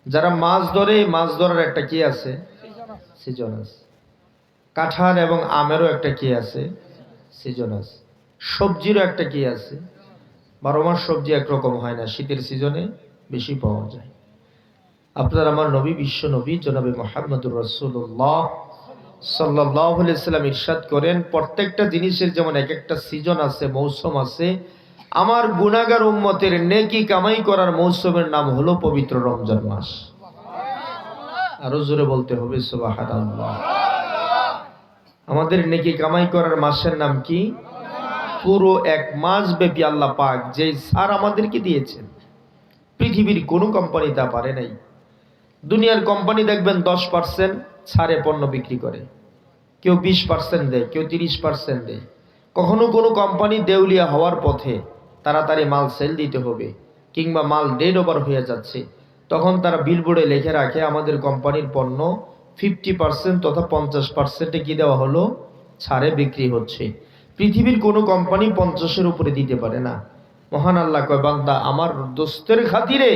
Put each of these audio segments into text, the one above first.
যারা মাছ ধরে, মাছ ধরার একটা কি আছে, সিজন আছে। কাঁঠাল এবং আমেরও একটা কি আছে, সিজন আছে। সবজিরও একটা কি আছে, 12 মাস সবজি একরকম হয় না, শীতের সিজনে বেশি পাওয়া যায়। আপনার আমার নবী, বিশ্ব নবী জনাবে মুহাম্মদুর রাসূলুল্লাহ সাল্লাল্লাহু আলাইহি ওয়াসাল্লাম ইরশাদ করেন, প্রত্যেকটা জিনিসের যেমন এক একটা সিজন আছে, মৌসুম আছে, আমার গুনাহগার উম্মতের নেকি কামাই করার মৌসুমের নাম হলো পবিত্র রমজান মাস। আরো জোরে বলতে হবে সুবহানাল্লাহ। আমাদের নেকি কামাই করার মাসের নাম কি? পুরো এক মাস ব্যাপী আল্লাহ পাক যে ছাড় আমাদেরকে দিয়েছেন, পৃথিবীর কোনো কোম্পানি তা পারে নাই। দুনিয়ার কোম্পানি দেখবেন 10% ছাড়ে পণ্য বিক্রি করে, কেউ 20% দেয়, কেউ 30% দেয়। কখনো কোনো কোম্পানি দেউলিয়া হওয়ার পথে, তাড়াতাড়ি মাল সেল দিতে হবে, কিংবা মাল ডেড ওভার হয়ে যাচ্ছে, তখন তারা বিলবোর্ডে লিখে রাখে আমাদের কোম্পানির পণ্য 50% তথা 50%-এ কি দেওয়া হলো, ছাড়ে বিক্রি হচ্ছে। পৃথিবীর কোনো কোম্পানি 50-এর উপরে দিতে পারে না। মহান আল্লাহ কয়, বান্দা আমার দোস্তের খাতিরে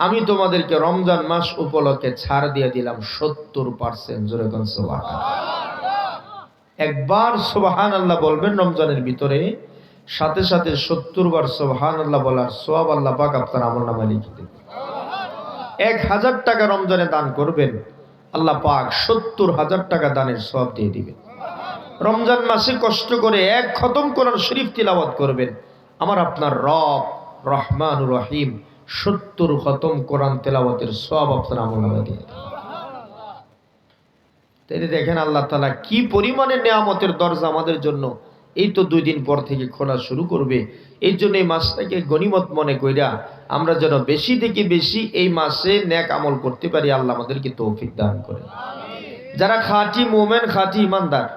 আমি তোমাদেরকে রমজান মাস উপলক্ষে ছাড় দিয়ে দিলাম 70%। জোরে কোন সুবহানাল্লাহ। একবার সুবহানাল্লাহ বলবেন রমজানের ভিতরে, সাথে সাথে 70 বার সুবহানাল্লাহ বলার সওয়াব আল্লাহ পাক আপনার আমলনামায় লিখে দেবেন। 1000 টাকা রমজানে দান করবেন, আল্লাহ পাক 70,000 টাকা দানের সওয়াব দিয়ে দিবেন। রমজান মাসে কষ্ট করে এক খতম কোরআন শরীফ তিলাওয়াত করবেন, আমার আপনার রব রহমানুর রহিম 70 খতম কোরআন তেলাওয়াতের সওয়াব আপনার আমলনামায় দিয়ে দেবেন। তাই দেখেন আল্লাহ তাআলা কি পরিমাণে নিয়ামতের দরজা আমাদের জন্য এই তো 2 দিন পর থেকে খোলা শুরু করবে। এই জন্য এই মাসটাকে গনিমত মনে কইরা আমরা যেন বেশি থেকে বেশি এই মাসে নেক আমল করতে পারি। আল্লাহ আমাদেরকে তৌফিক দান করে। যারা খাঁটি মুমিন, খাঁটি ইমানদার,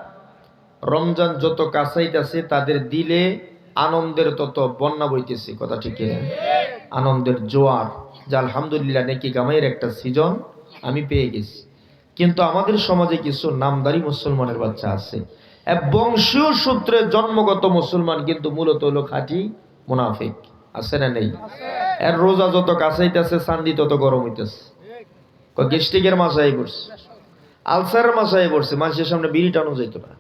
রমজান যত কাছাইতেছে তাদের দিলে আনন্দের তত বন্যা বইতেছে। কথা ঠিক কিনা? আনন্দের জোয়ার, যে আলহামদুলিল্লাহ নেকি কামাইয়ের একটা সিজন আমি পেয়ে গেছি। কিন্তু আমাদের সমাজে কিছু নামদারি মুসলমানের বাচ্চা আছে, বংশীয় সূত্রে জন্মগত মুসলমান, কিন্তু মূলত হলো খাঁটি মুনাফিক। আছে না নেই? এর রোজা যত কাছাইতেছে চান্দি তত গরম হইতেছে। গেস্টিকের মাসায় পড়ছে, আলসারের মাসায় পড়ছে, মানুষের সামনে বিড়ি টানো যেত না,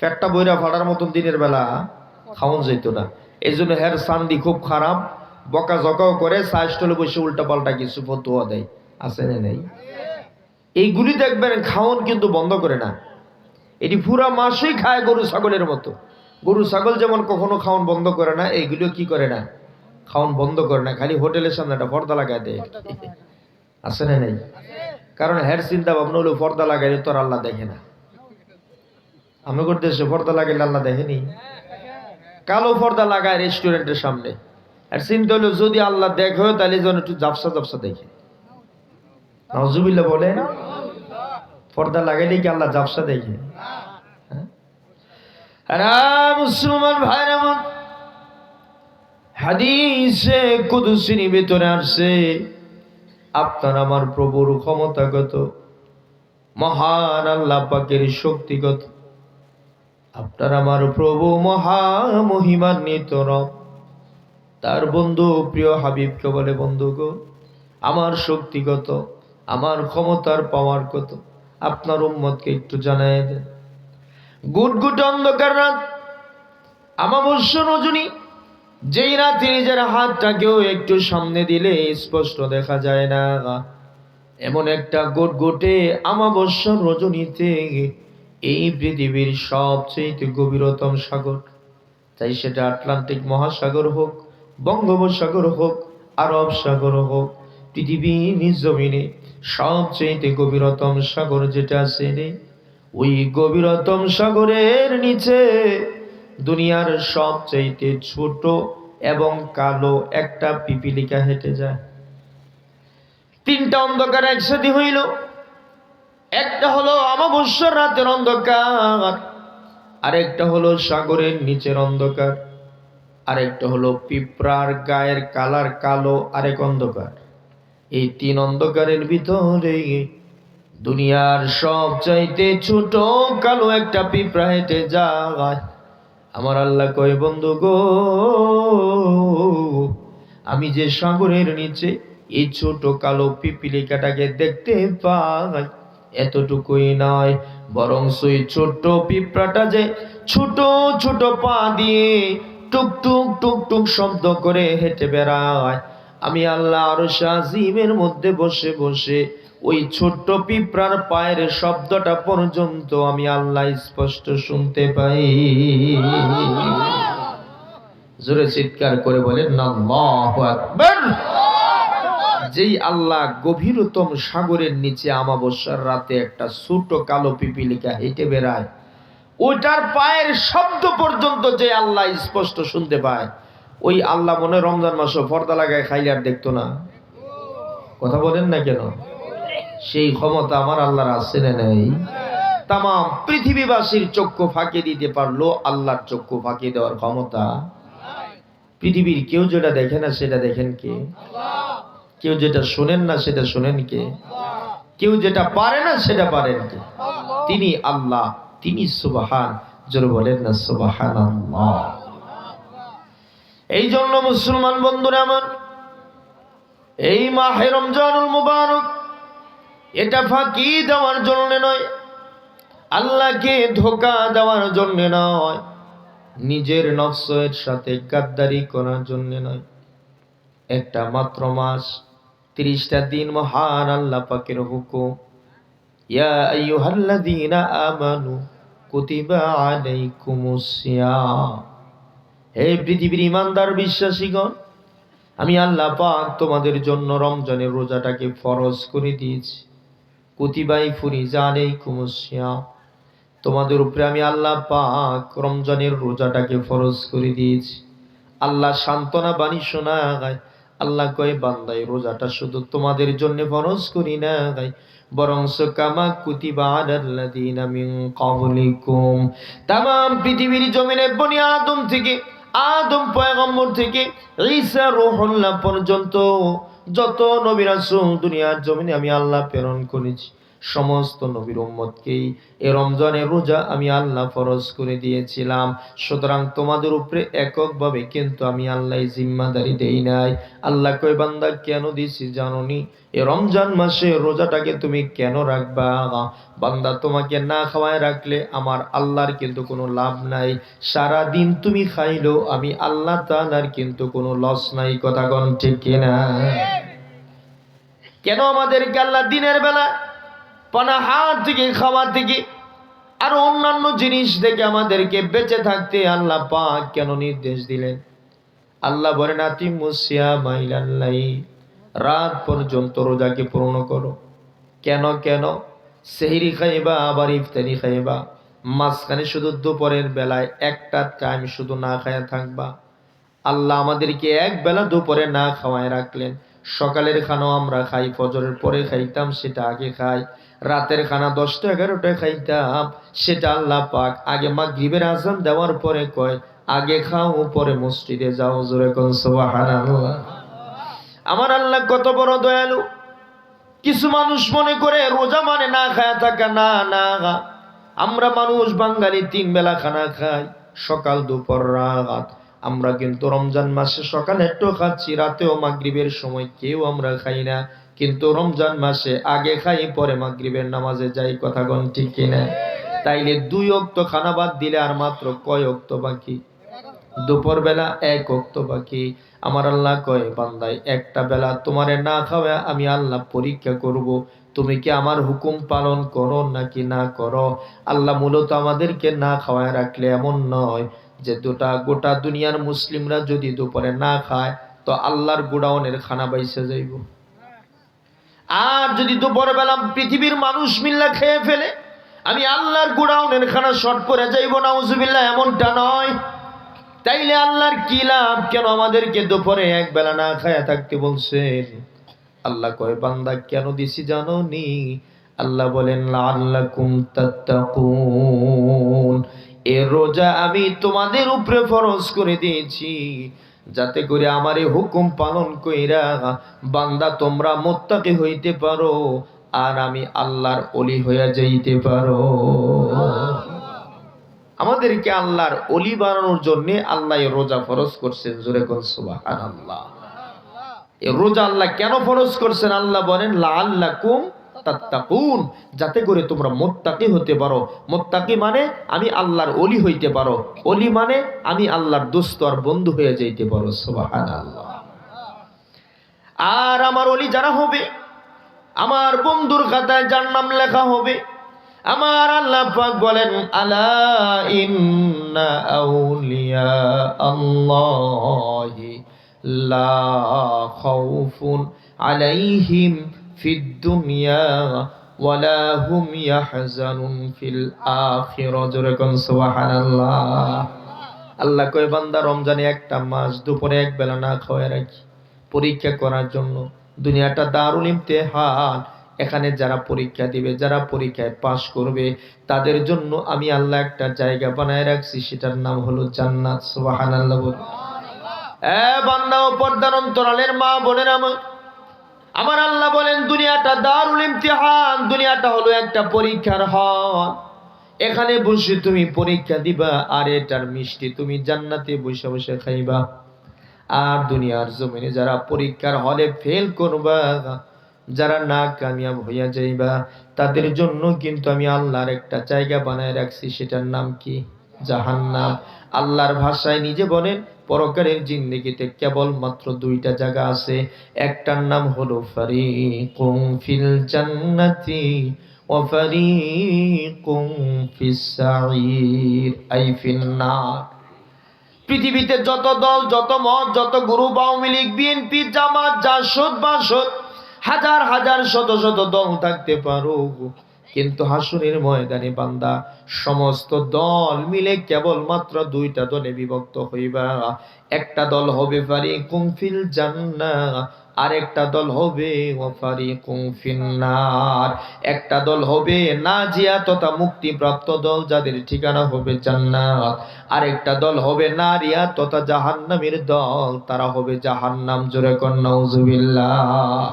ফ্যাটটা বইরা ফাটার মতন দিনের বেলা খাওয়ান যেত না। এই জন্য হের চান্দি খুব খারাপ, বকা জকাও করে, সাইস্টলে বসে উল্টা পাল্টা কিছু ফতোয়া দেয়। আছে না নেই? এইগুলি দেখবেন খাওয়ান কিন্তু বন্ধ করে না, এটি পুরা মাসেই খায় গরু ছাগলের মতো। গরু ছাগল যেমন কখনো খাওয়ান বন্ধ করে না, এইগুলিও কি করে না, খাওয়ান বন্ধ করে না, খালি হোটেলের সামনে একটা পর্দা লাগায় দেয়। আছে না নেই? কারণ হের চিন্তা ভাবনা হলো পর্দা লাগাইলে তোর আল্লাহ দেখে না। আমাদের দেশে পর্দা লাগাইলে আল্লাহ দেখেনি, কালো পর্দা লাগায় রেস্টুরেন্টের সামনে। আর চিন্তা হলো যদি আল্লাহ দেখে তাহলে যেন একটু জাপসা জাপসা দেখে। নাউজুবিল্লাহ বলেন। পর্দা লাগাইলে কি আল্লাহ জাপসা দেখে? মুসলমান ভাই, এমন হাদিসে কুদসির ভিতরে আসছে, আপনার আমার প্রভুর ক্ষমতাগত, মহান আল্লাহ পাকের শক্তিগত, আপনার আমার প্রভু মহামহিমান্বিত রব তার বন্ধু প্রিয় হাবিবকে বলে, বন্ধু গো, আমার শক্তিগত, আমার ক্ষমতার পাওয়ার কত আপনার উম্মতকে একটু জানায় দেন। গুটগুট অন্ধকার রাত, আমাবস্য রজনী, যেই রাতে নিজের হাতটাকেও একটু সামনে দিলে স্পষ্ট দেখা যায় না, এমন একটা গুটগুটে আমাবস্য রজনীতে এই পৃথিবীর সবচেয়ে গভীরতম সাগর, তাই সেটা আটলান্টিক মহাসাগর হোক, বঙ্গোপসাগর হোক, আরব সাগর হোক, পৃথিবীর জমিনে সবচেয়ে গভীরতম সাগর যেটা আছে রে, ওই গভীরতম সাগরের নিচে দুনিয়ার সবচেয়ে ছোট এবং কালো একটা পিপিলিকা হেঁটে যায়। 3টা অন্ধকার একসাথে হইল, একটা হলো অমাবস্যার রাতের অন্ধকার, আরেকটা হলো সাগরের নিচের অন্ধকার, আরেকটা হলো পিঁপড়ার গায়ের কালার কালো আরেক অন্ধকার। এই 3 অন্ধকারের ভিতরে দুনিয়ার সবচাইতে ছোট কালো একটা পিঁপড়া হেঁটে যায়। আমার আল্লাহ কয়, বন্ধু গো, আমি যে সাগরের নিচে এই ছোট কালো পিপিলিকাটাকে দেখতে পাই, এতটুকুই নয়, বরং সেই ছোট্ট পিঁপড়াটা যে ছোট ছোট পা দিয়ে টুক টুক টুক টুক শব্দ করে হেঁটে বেড়ায়, আমি আল্লাহ আরশ আজিমের মধ্যে বসে বসে ওই ছোট্ট পিঁপড়ার পায়ের শব্দটা পর্যন্ত আমি আল্লাহ স্পষ্ট শুনতে পাই। জোরে চিৎকার করে বলেন আল্লাহু আকবার। যেই আল্লাহ গভীরতম সাগরের নিচে আমাবস্যার রাতে একটা ছোট কালো পিপিলিকা হেঁটে বেড়ায়, ওটার পায়ের শব্দ পর্যন্ত যে আল্লাহ স্পষ্ট শুনতে পায়, ওই আল্লাহ মনে রমজান মাসে পর্দা লাগায় খাইলে আর দেখতো না? কথা বলেন না কেন? সেই ক্ষমতা আমার আল্লাহর আছে না নেই? তাম পৃথিবীবাসীর চক্ষু ফাঁকি দিতে পারলো, আল্লাহর চক্ষু ফাঁকি দেওয়ার ক্ষমতা? পৃথিবীর কেউ যেটা দেখে না সেটা দেখেন কে? কেউ যেটা শোনেন না সেটা শোনেন কে? কেউ যেটা পারে না সেটা পারেন কে? তিনি আল্লাহ, তিনি সুবহান। জোরে বলেন না সুবহানাল্লাহ। এই জন্য মুসলমান বন্ধুরা আমার, এই মাহে রমজানুল মুবারক এটা ফাঁকি দেওয়ার জন্য নয়, আল্লাহকে ধোঁকা দেওয়ার জন্য নয়, নিজের নফসের সাথে গাদ্দারি করার জন্য নয়। একটা মাত্র মাস, 30টা দিন মহান আল্লাহ পাকের হুকুম, ইয়া আইয়ুহাল্লাযীনা আমানু কুতিবা আলাইকুমুস সিয়াম। হে পৃথিবীর ঈমানদার বিশ্বাসীগণ, আমি আল্লাহ পাক তোমাদের জন্য রমজানের রোজাটাকে ফরজ করে দিয়েছি। কুতিবাই ফুরিজা আলাইকুমুস সিয়াম, তোমাদের উপরে আমি আল্লাহ পাক রমজানের রোজাটাকে ফরজ করে দিয়েছি। আল্লাহ সান্ত্বনা বাণী শোনায়, আল্লাহ কয় বান্দা এই রোজাটা শুধু তোমাদের জন্য ফরজ করি না, বরং কামা কুতিবা আলাল্লাযীনা মিন ক্বাবলিকুম। তামাম পৃথিবীর জমিনে বনি আদম থেকে, আদম পয়গম্বর থেকে ঈসা রূহুল্লাহ পর্যন্ত যত নবী রাসূল দুনিয়ার জমিনে আমি আল্লাহ প্রেরণ করেছি, সমস্ত নবীর উম্মতকেই এই রমজানের রোজা আমি আল্লাহ ফরজ করে দিয়েছিলাম। সুতরাং তোমাদের উপরে এককভাবে কিন্তু আমি আল্লাহ জিম্মাদারি দেই নাই। আল্লাহ কয় বান্দা কেন দিছি জানোনি? এই রমজান মাসে রোজাটাকে তুমি কেন রাখবা? বান্দা তোমাকে না খাওয়ায় রাখলে আমার আল্লাহর কিন্তু কোনো লাভ নাই, সারা দিন তুমি খাইলো আমি আল্লাহ তাআলার কিন্তু কোনো লস নাই। কথা কোন ঠিক কিনা? কেন আমাদেরকে আল্লাহ দিনের বেলা পানাহার থেকে, খাওয়া থেকে আর অন্যান্য জিনিস থেকে আমাদেরকে বেঁচে থাকতে আল্লাহ পাক কেন নির্দেশ দিলেন? আল্লাহ বলেন আতিমুস সিয়ামা ইলাল লাইল, রাত পর্যন্ত রোজাকে পূর্ণ করো। কেন কেন? সেহরি খাইবা আবার ইফতারি খাইবা, মাঝখানে শুধু দুপুরের বেলায় একটা টাইম শুধু না খায়া থাকবা। আল্লাহ আমাদেরকে এক বেলা দুপুরে না খাওয়ায় রাখলেন। সকালের খানাও আমরা খাই, ফজরের পরে খাইতাম সেটা আগে খাই, রাতের খানা 10টা 11টায় খাইতাম সেটা আল্লাহ পাক আগে মাগরিবের আযান দেওয়ার পরে কয় আগে খাও পরে মসজিদে যাও। জোরে কোন সুবহানাল্লাহ। আমার আল্লাহ কত বড় দয়ালু। কিছু মানুষ মনে করে রোজা মানে না খায়া থাকা, না না, আমরা মানুষ বাঙালি 3 বেলা খানা খাই, সকাল দুপুর রাত। আমরা কিন্তু রমজান মাসে সকালে একটু খাচ্ছি, রাতেও মাগরিবের সময় কেউ আমরা খাই না, কিন্তু রমজান মাসে আগে খাই পরে মাগরিবের নামাজে যাই। কথা কোন ঠিক কিনা? তাইলে 2 ওয়াক্ত খানা বাদ দিলে আর মাত্র কয় ওয়াক্ত বাকি? দুপুর বেলা 1 ওয়াক্ত বাকি। আমার আল্লাহ কয় বান্দাই একটা বেলা তোমারে না খাওয়া আমি আল্লাহ পরীক্ষা করব, তুমি কি আমার হুকুম পালন করো নাকি না করো। আল্লাহ মূলত আমাদেরকে না খাওয়ায় রাখলে এমন নয় যে গোটা দুনিয়ার মুসলিমরা যদি দুপুরে না খায় তো আল্লাহর গোডাউনের খানা বাইসে যাইব। আর যদি দুপুর বেলা পৃথিবীর মানুষ মিল্লা খেয়ে ফেলে আমি আল্লাহর গোডাউনের খানা শর্ট পড়ে যাইব, নাউজুবিল্লাহ, এমনটা নয়। তাইলে আল্লাহর কি লাভ? কেন আমাদেরকে দুপুরে এক বেলা না খায়া থাকতে বলছেন? আল্লাহ কয় বান্দা কেন দিছি জানো নি? আল্লাহ বলেন লাআল্লাকুম তাত্তাকুন, এ রোজা আমি তোমাদের উপরে ফরজ করে দিয়েছি যাতে করে আমার এই হুকুম পালন কইরা বান্দা তোমরা মুত্তাকি হইতে পারো আর আমি আল্লাহর ওলি হইয়া যাইতে পারো। আমাদেরকে আল্লাহর ওলি বানানোর জন্য আল্লাহ রোজা ফরজ করছেন। জোরে কোন সুবহানাল্লাহ। এই রোজা আল্লাহ কেন ফরজ করছেন? আল্লাহ বলেন লাআল্লাকুম তাত্তাকুন, যাতে করে তোমরা মুত্তাকি হতে পারো। মুত্তাকি মানে আমি আল্লাহর ওলি হইতে পারো। ওলি মানে আমি আল্লাহর দোস্ত আর বন্ধু হয়ে যাইতে পারো। সুবহানাল্লাহ। আর আমার ওলি যারা হবে, আমার বন্ধুর খাতায় যার নাম লেখা হবে, আমার আল্লাহ পাক বলেন আলা ইন্না আউলিয়া আল্লাহি লা খাউফুন আলাইহিম ফিদ দুনিয়া ওয়ালা হুম ইয়াহজানুন ফিল আখিরাহ। জোরে কোন সুবহানাল্লাহ। আল্লাহ কয় বান্দা রমজানে একটা মাস দুপুরে এক বেলা না খাওয়া রাখি পরীক্ষা করার জন্য। দুনিয়াটা দারুল ইমতিহান, এখানে যারা পরীক্ষা দিবে, যারা পরীক্ষায় পাশ করবে, তাদের জন্য আমি আল্লাহ একটা জায়গা বানায় রাখছি, সেটার নাম হলো জান্নাত। সুবহানাল্লাহ। বান্দা ও পর্দার অন্তরালের মা বোনের আমার আল্লাহ বলেন দুনিয়াটা দারুল ইমতিহান, দুনিয়াটা হলো একটা পরীক্ষার হল। এখানে বসে তুমি পরীক্ষা দিবা, আর এটার মিষ্টি তুমি জান্নাতে বসে বসে খাইবা। আর দুনিয়ার জমিনে যারা পরীক্ষার হলে ফেল করবা, যারা না কামিয়াব হইয়া যাইবা, তাদের জন্য কিন্তু আমি আল্লাহর একটা জায়গা বানায় রাখছি, সেটার নাম কি? জাহান্নাম। আল্লাহর ভাষায় নিজে বলেন পরকালের জিন্দেগিতে কেবল মাত্র দুইটা জায়গা আছে, একটার নাম হলো ফারিকুম ফিল জান্নাতি ওয়া ফারিকুম ফিস সাঈর আই ফিন নার। পৃথিবীতে যত দল, যত মত, যত গ্রুপ, আওয়ামী লীগ, বিএনপি, জামাত, জাসদ, বাসদ, হাজার হাজার শত শত দল থাকতে পারো, কিন্তু হাসরের ময়দানে বান্দা সমস্ত দল মিলে কেবল মাত্র দুইটা দলে বিভক্ত হইবা। একটা দল হবে ফারিকুম ফিল জান্নাহ, আরেকটা দল হবে ওয়া ফারিকুম ফিন নার। একটা দল হবে নাজিয়া তথা মুক্তিপ্রাপ্ত দল, যাদের ঠিকানা হবে জান্নাত। আরেকটা দল হবে নারিয়া তথা জাহান্নামের দল, তারা হবে জাহান্নাম। জোরে কোন নাউজুবিল্লাহ।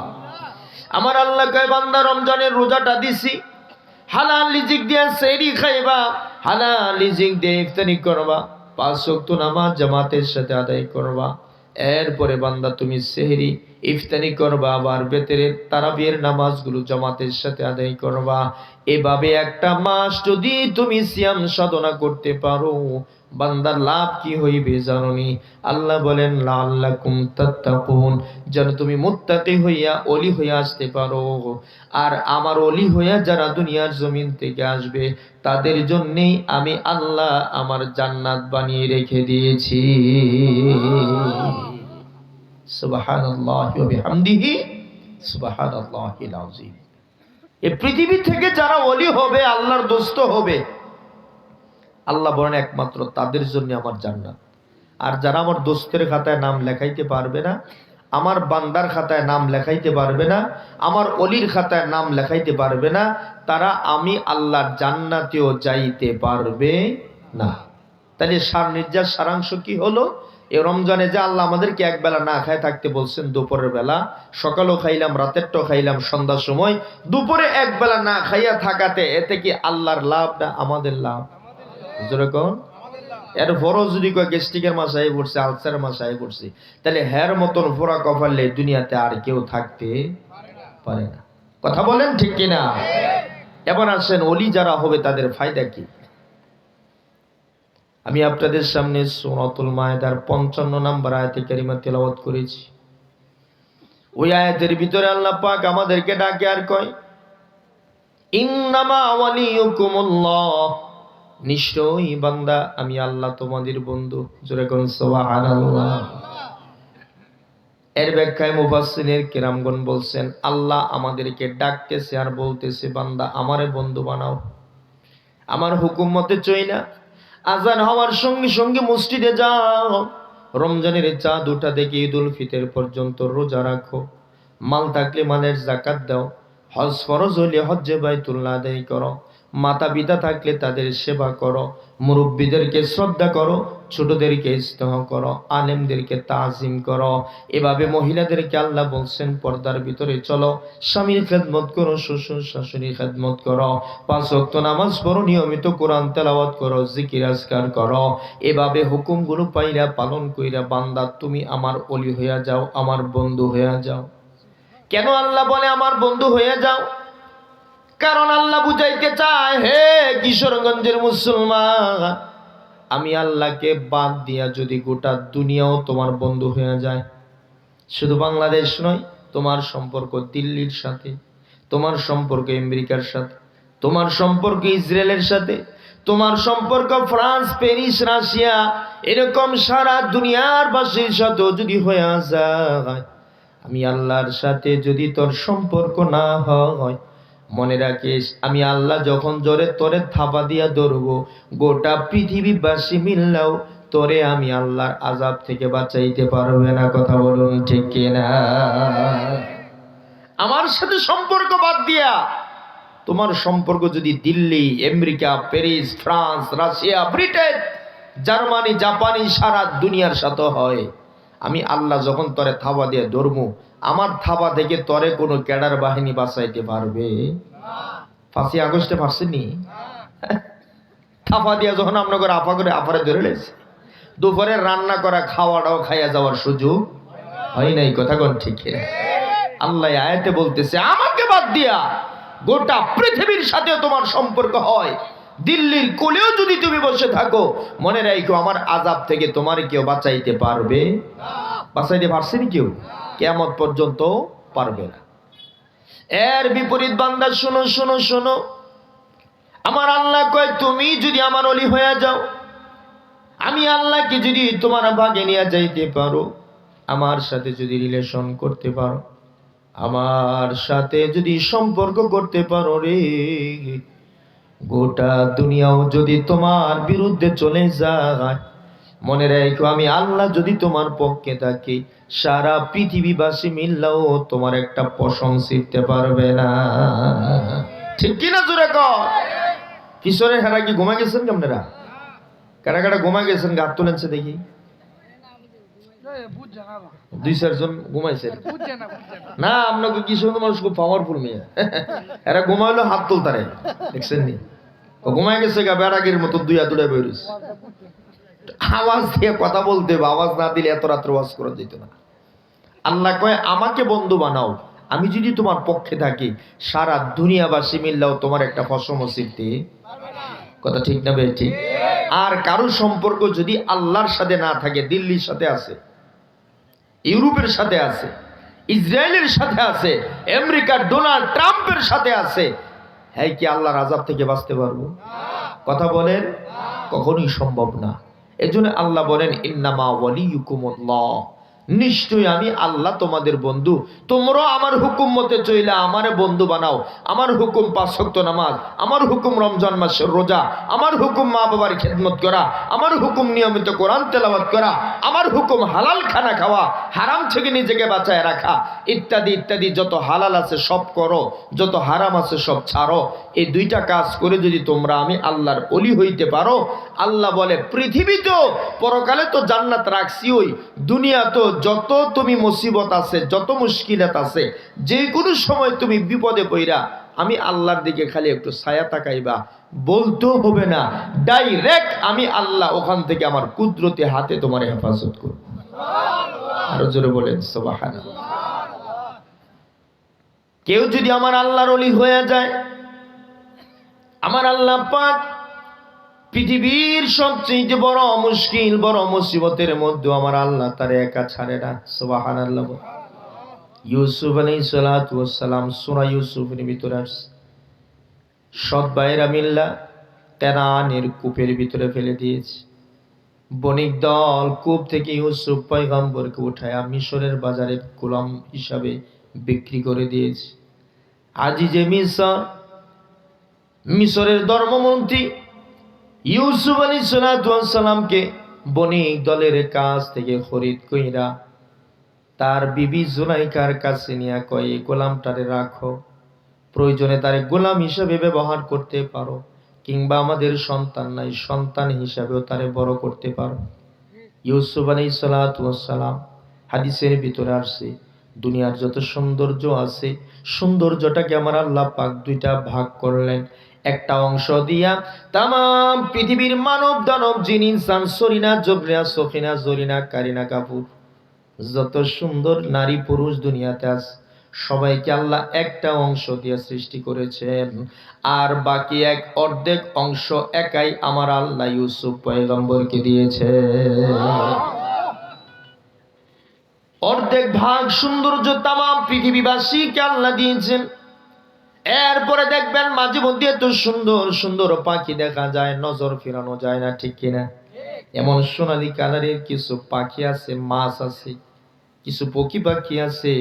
আমার আল্লাহ কয় বান্দা রমজানের রোজাটা দিছি, হালাল রিজিক দিয়ে সেহরি খাইবা, হালাল রিজিক দিয়ে ইফতারি করবা, 5 ওয়াক্ত নামাজ জামাতের সাথে আদায় করবা। এরপরে বান্দা তুমি সেহরি ইফতারি করবা, আবার বেতেরের তারাবির নামাজগুলো জামাতের সাথে আদায় করবা। এভাবে একটা মাস যদি তুমি সিয়াম সাধনা করতে পারো, বান্দার লাভ কি হইবে জানোনি? আল্লাহ বলেন লাআল্লাকুম তাত্তাকুন, যেন তুমি মুত্তাকি হইয়া ওলি হইয়া আসতে পারো। আর আমার ওলি হইয়া যারা দুনিয়ার জমিন থেকে আসবে, তাদের জন্যই আমি আল্লাহ আমার জান্নাত বানিয়ে রেখে দিয়েছি। সুবহানাল্লাহি ওয়া বিহামদিহি সুবহানাল্লাহিল আযীম। এই পৃথিবী থেকে যারা ওলি হবে, আল্লাহর দোস্ত হবে, আল্লাহ বলেন একমাত্র তাদের জন্য আমার জান্নাত। আর যারা আমার দোস্তের খাতায় নাম লেখাইতে পারবে না, আমার বান্দার খাতায় নাম লেখাইতে পারবে না, আমার অলির খাতায় নাম লেখাইতে পারবে না, তারা আমি আল্লাহর জান্নাতেও যাইতে পারবে না। তাহলে সারাংশ কি হলো? এই রমজানে যে আল্লাহ আমাদেরকে এক বেলা না খায় থাকতে বলছেন, দুপুরের বেলা, সকালও খাইলাম, রাতেরটাও খাইলাম, সন্ধ্যার সময়, দুপুরে এক বেলা না খাইয়া থাকাতে এতে কি আল্লাহর লাভ না আমাদের লাভ? যেরকম এর বড় যদি কয় গ্যাস্ট্রিকের মাসায় পড়ছে, আলসারের মাসায় পড়ছে, তাহলে হের মতন ফোরা কপালে দুনিয়াতে আর কেউ থাকতে পারে না। কথা বলেন ঠিক কিনা? এবার আসেন ওলি যারা হবে তাদের ফায়দা কি? আমি আপনাদের সামনে সূরাতুল মায়েদার 55 নম্বর আয়াতে কারিমা তেলাওয়াত করেছি। ওই আয়াতের ভিতরে আল্লাহ পাক আমাদেরকে ডাকে আর কয় ইন্নামা ওয়ালিয়ুকুমুল্লাহ, নিশ্চয়ই বান্দা আমি আল্লাহ তোমাদের বন্ধু। জোরে কোন সুবহানাল্লাহ। এর ব্যাখ্যায় মুফাসসিরিন কিরামগণ বলছেন আল্লাহ আমাদেরকে ডাকতেছে আর বলতেছে বান্দা আমারে বন্ধু বানাও, আমার হুকুম মতে চইলা আজান হওয়ার সঙ্গে সঙ্গে মসজিদে যাও, রমজানের চাঁদ ওঠা থেকে ঈদুল ফিতর পর্যন্ত রোজা রাখো, মাল থাকলে মালের যাকাত দাও, হজ ফরজ হলে হজ্জে বাইতুল্লাহ আদায় করো, মাতা পিতা থাকলে তাদের সেবা করো, মুরব্বীদেরকে শ্রদ্ধা করো, ছোটদেরকে স্নেহ করো, আলেমদেরকে তাজিম করো। এভাবে মহিলাদেরকে আল্লাহ বলছেন পর্দার ভিতরে চলো, স্বামীর খেদমত করো, শ্বশুর শাশুড়ির খেদমত করো, 5 ওয়াক্ত নামাজ পড়ো, নিয়মিত কোরআন তেলাওয়াত করো, জিকির আজকার করো। এভাবে হুকুমগুলো পাইরা পালন কইরা বান্দা তুমি আমার ওলি হইয়া যাও, আমার বন্ধু হইয়া যাও। কেন আল্লাহ বলে আমার বন্ধু হয়ে যাও? কারণ আল্লাহ বুঝাইতে চায়, হে কিশোরগঞ্জের মুসলমান, আমি আল্লাহকে বাদ দিয়া যদি গোটা দুনিয়াও তোমার বন্ধু হয়ে যায়, শুধু বাংলাদেশ নয়, তোমার সম্পর্ক দিল্লির সাথে, তোমার সম্পর্ক আমেরিকার সাথে, তোমার সম্পর্ক ইসরায়েলের সাথে, তোমার সম্পর্ক ফ্রান্স, প্যারিস, রাশিয়া, এরকম সারা দুনিয়ার বাসীর সাথেও যদি হয়ে যায়, আমি আল্লাহর সাথে যদি তোর সম্পর্ক না হয়, মনে রাখিস আমি আল্লাহ যখন জোরে তোরে থাবা দিয়া ধরবো, গোটা পৃথিবীবাসী মিললেও তোরে আমি আল্লাহর আযাব থেকে বাঁচাইতে পারবে না। কথা বলুন ঠিক কিনা? আমার সাথে সম্পর্ক বাদ দিয়া তোমার সম্পর্ক যদি Delhi, America, Paris, France, Russia, Britain, Germany, জাপানি, সারা দুনিয়ার সাথে হয়, আমি আল্লাহ যখন তোরে থাবা দিয়ে ধরবো, আমার থাবা থেকে তোরে কোনো ক্যাডার বাহিনী বাঁচাইতে পারবে? 5ই আগস্টে পারছেনি? থাপা দিয়া যখন আমরা করে আপা করে আপারে ধরে লেছি, দুপুরে রান্না করা খাওয়াটাও খাইয়া যাওয়ার সুযোগ হয় নাই। কথা কোন ঠিক? আল্লাহ আয়াতে বলতেছে আমাকে বাদ দিয়া গোটা পৃথিবীর সাথে তোমার সম্পর্ক হয়, দিল্লির কোলেও যদি তুমি বসে থাকো, মনে রাখো আমার আযাব থেকে তোমার কেউ বাঁচাইতে পারবে? বাঁচাইতে পারছেনি কেউ? কিয়ামত পর্যন্ত পারবে না। এর বিপরীত বান্দা শোনো শোনো শোনো, আমার আল্লাহ কয় তুমি যদি আমার ওলি হয়ে যাও, আমি আল্লাহকে যদি তোমার ভাগে নিয়ে যাইতে পারো, আমার সাথে যদি রিলেশন করতে পারো, আমার সাথে যদি সম্পর্ক করতে পারো রে, গোটা দুনিয়াও যদি তোমার বিরুদ্ধে চলে যায়, মনে রেখো আমি আল্লাহ যদি তোমার পক্ষে থাকি, সারা পৃথিবীবাসী মিললেও তোমার একটা পশম ছিঁড়তে পারবে না। ঠিক কিনা জোরে কর? কিশোরের হেরা কি ঘুমা গেছেন? আপনারা কারা কারা ঘুমা গেছেন? গাছ তুলেছে দেখি। 2-4 জন ঘুমাইছে না। আপনাকে কিশোর মানুষ খুব পাওয়ারফুল মেয়ে, এরা ঘুমাইলো হাত তুলতারে, দেখছেন নি? ও ঘুমাই গেছে গা বেড়াগির মতো 2 হাত উড়ে বেরোস। আওয়াজ দিয়ে কথা বলতে হবে, আওয়াজ না দিলে এত রাত্রে ওয়াজ করা যেত না। আল্লাহ কয় আমাকে বন্ধু বানাও, আমি যদি তোমার পক্ষে থাকি, সারা দুনিয়াবাসী মিললেও তোমার একটা ফসম ছিঁড়তে। কথা ঠিক না বেটি? আর কারো সম্পর্ক যদি আল্লাহর সাথে না থাকে, দিল্লির সাথে আছে, ইউরোপের সাথে আছে, ইসরায়েলের সাথে আছে, আমেরিকার ডোনাল্ড ট্রাম্পের সাথে আছে, হ্যাঁ কি আল্লাহর আযাব থেকে বাঁচতে পারবো? কথা বলেন, কখনোই সম্ভব না। এজন্য আল্লাহ বলেন ইন্নামা ওয়ালিয়ুকুমুল্লাহ, নিশ্চয়ই আমি আল্লাহ তোমাদের বন্ধু। তোমরা আমার হুকুম মতে চইলা আমারে বন্ধু বানাও। আমার হুকুম 5 ওয়াক্ত নামাজ, আমার হুকুম রমজান মাসের রোজা, আমার হুকুম মা বাবার খেদমত করা, আমার হুকুম নিয়মিত কোরআন তেলাওয়াত করা, আমার হুকুম হালাল খানা খাওয়া, হারাম থেকে নিজেকে বাঁচায় রাখা, ইত্যাদি ইত্যাদি। যত হালাল আছে সব করো, যত হারাম আছে সব ছাড়ো। এই 2টা কাজ করে যদি তোমরা আমি আল্লাহর ওলি হইতে পারো, আল্লাহ বলে পৃথিবীতেও পরকালে তো জান্নাত রাখছি, ওই দুনিয়া তো যত তুমি মুসিবত আছে, যত মুশকিলাত আছে, যে কোনো সময় তুমি বিপদে পড়া আমি আল্লাহর দিকে খালি একটু ছায়া তাকাইবা, বলতেও হবে না, ডাইরেক্ট আমি আল্লাহ ওখান থেকে আমার কুদরতে হাতে তোমার হেফাজত করব। আরো জোরে বলেন সুবহানাল্লাহ। কেউ যদি আমার আল্লাহর ওলি হয়ে যায়, আমার আল্লাহ পাক পৃথিবীর সবচেয়ে বড় মুশকিল, বড় মুসিবতের মধ্যে আমার আল্লাহ তার একা ছাড়ে না। সুবহানাল্লাহ। ইউসুফ আলাইহিস সালাতু ওয়াস সালাম সূরা ইউসুফের ভিতরে আছে, সৎ ভাইরা মিল্লা কেনানের কূপের ভিতরে ফেলে দিয়েছে। বণিক দল কূপ থেকে ইউসুফ পয়গম্বরকে উঠায় মিশরের বাজারে গোলাম হিসাবে বিক্রি করে দিয়েছে। আজিজে মিসর, মিশরের ধর্মমন্ত্রী ইউসুফ আলাইহিস সালামকে বণিক দলের কাছ থেকে খরিদ কইরা তার বিবি জুলাইখার কাছে নিয়ে কয় গোলামটারে রাখো, প্রয়োজনে তারে গোলাম হিসেবে ব্যবহার করতে পারো, কিংবা আমাদের সন্তান নাই, সন্তান হিসাবেও তারে বড় করতে পারো। ইউসুফ আলাইহিস সালাতু ওয়াস সালাম, হাদিসের ভিতরে আসছে, দুনিয়ার যত সৌন্দর্য আছে সৌন্দর্যটাকে আমার আল্লাহ পাক দুইটা ভাগ করলেন। একটা অংশ দিয়া তামাম পৃথিবীর মানব দানব জিন ইনসান সরিনা জবরিয়া সখিনা জরিনা কারিনা কাপুর যত সুন্দর নারী পুরুষ দুনিয়াতে আছে সবাইকে আল্লাহ একটা অংশ দিয়ে সৃষ্টি করেছেন। আর বাকি এক অর্ধেক অংশ একাই আমার আল্লাহ ইউসুফ পয়গম্বরকে দিয়েছে। অর্ধেক ভাগ সৌন্দর্য তামাম পৃথিবীবাসীকে আল্লাহ দিয়েছেন। এরপরে দেখবেন মাঝে মধ্যে এত সুন্দর সুন্দর পাখি দেখা যায়, নজর ফেরানো যায় না, ঠিক কিনা? এমন সোনালী কালারের কিছু পাখি আছে, মাছ আছে, কিছু পক্ষী পাখি আছে,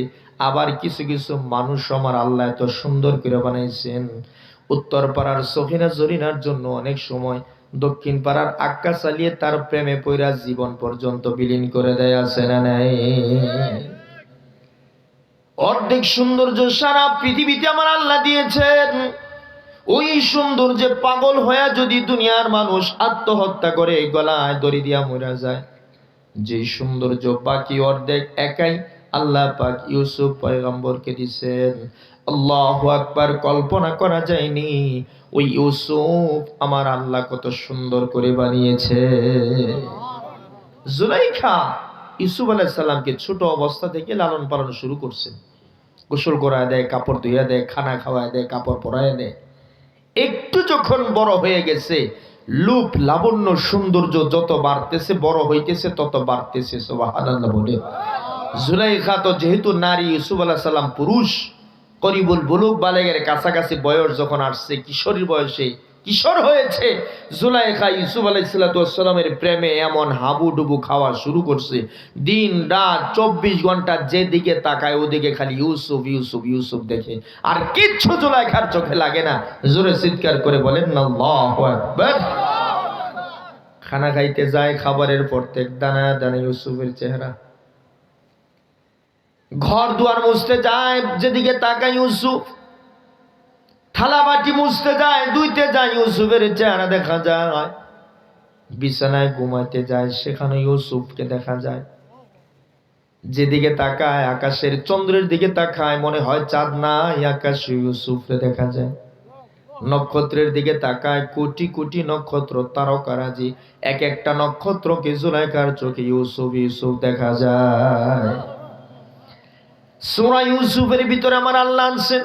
আবার কিছু কিছু মানুষ আমার আল্লাহ এত সুন্দর করে বানাইছেন। উত্তর পাড়ার সখিনা জরিনার জন্য অনেক সময় দক্ষিণ পাড়ার আক্কা চালিয়ে তার প্রেমে পইরা জীবন পর্যন্ত বিলীন করে দেয়, আছে না নাই? অর্ধেক সৌন্দর্য সারা পৃথিবীতে আমার আল্লাহ দিয়েছেন। ওই সৌন্দর্যে পাগল হয়ে যদি দুনিয়ার মানুষ আত্মহত্যা করে, গলায় দড়ি দিয়া মরে যায়, যে সৌন্দর্য বাকি অর্ধেক একাই আল্লাহ পাক ইউসুফ পয়গম্বরকে দিয়েছেন। আল্লাহু আকবার। কল্পনা করা যায়নি ওই ইউসুফ আমার আল্লাহ কত সুন্দর করে বানিয়েছে। জুলাইখা ইউসুফ আলাইহিস সালামকে ছোট অবস্থা থেকে লালন পালন শুরু করছে। গোসল করায় দেয়, কাপড় ধুইয়া দেয়, খানা খাওয়ায় দেয়, কাপড় পরায় দেয়। একটু যখন বড় হয়ে গেছে, লূপ লাবণ্য সৌন্দর্য যত বাড়তেছে, বড় হইতেছে তত বাড়তেছে। সুবহানাল্লাহ বলে। জুলাইখা তো যেহেতু নারী, ইউসুফ আলাইহিস সালাম পুরুষ, করিবুল বুলুগ বালেগের কাছাকাছি বয়স যখন আসছে, কিশোরীর বয়সে কিশোর হয়েছে, জুলাইখা ইউসুফ আলাইহিস সালামের প্রেমে এমন হাবুডুবু খাওয়া শুরু করছে। দিন রাত 24 ঘন্টা যেদিকে তাকায় ওদিকে খালি ইউসুফ ইউসুফ ইউসুফ দেখে, আর কিচ্ছু জুলাইখার চোখে লাগে না। জোরে চিৎকার করে বলেন না আল্লাহু আকবার। খানা খাইতে যায়, খাবারের প্রত্যেক দানা দানা ইউসুফের চেহারা। ঘর দুয়ার মুছতে যায়, যেদিকে তাকায় ইউসুফ। থালা বাটি মুছতে যায়, ধুইতে যায়, ইউসুফের চেহারা দেখা যায়। বিছানায় ঘুমাইতে যায়, সেখানে ইউসুফকে দেখা যায়। যেদিকে তাকায়, আকাশের চন্দ্রের দিকে তাকায়, মনে হয় চাঁদ নাই, আকাশে ইউসুফকে দেখা যায়। নক্ষত্রের দিকে তাকায়, কোটি কোটি নক্ষত্র, তারকারাজি, এক একটা নক্ষত্রকে জুলাইখার চোখে ইউসুফ ইউসুফ দেখা যায়। সূরা ইউসুফের ভিতরে আমার আল্লাহ আনছেন,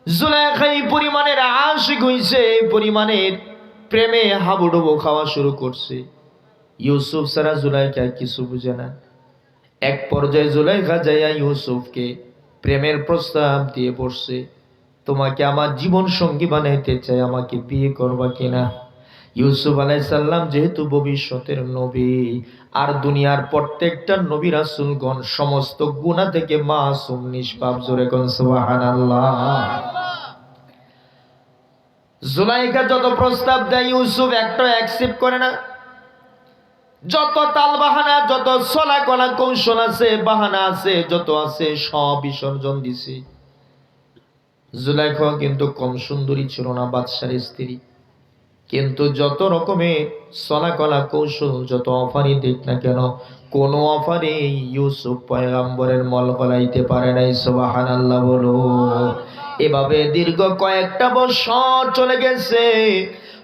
জুলাইখা এই পরিমাণের আশিক হইছে, এই পরিমাণের প্রেমে হাবুডুবু খাওয়া শুরু করছে। ইউসুফ ছাড়া জুলাইখা কিছু বুঝে না। এক পর্যায়ে জুলাইখা যাইয়া ইউসুফকে প্রেমের প্রস্তাব দিয়ে বসছে, তোমাকে আমার জীবন সঙ্গী বানাইতে চাই, আমাকে বিয়ে করবা কিনা? ইউসুফ আলাইহিস সালাম যেহেতু ভবিষ্যতের নবী, আর দুনিয়ার প্রত্যেকটা নবী রাসূলগণ সমস্ত গুনাহ থেকে মাসুম, নিষ্পাপ। জোরে কোন সুবহানাল্লাহ। জুলাইখা যত প্রস্তাব দেয় ইউসুফ একটা অ্যাকসেপ্ট করে না। যত তাল বাহানা, যত ছলা কলা কৌশল আছে, বাহানা আছে, যত আছে সব বিসর্জন দিছে। জুলাইখা কিন্তু কম সুন্দরী ছিল না, বাদশার স্ত্রী। কিন্তু যত রকমের ছলাকলা কৌশল, যত অফারই দিক না কেন, কোন অফারে ইউসুফ পয়গম্বরের মল গলাইতে পারে নাই। সুবহানাল্লাহ বলো। এভাবে দীর্ঘ কয়েকটা বছর চলে গেছে।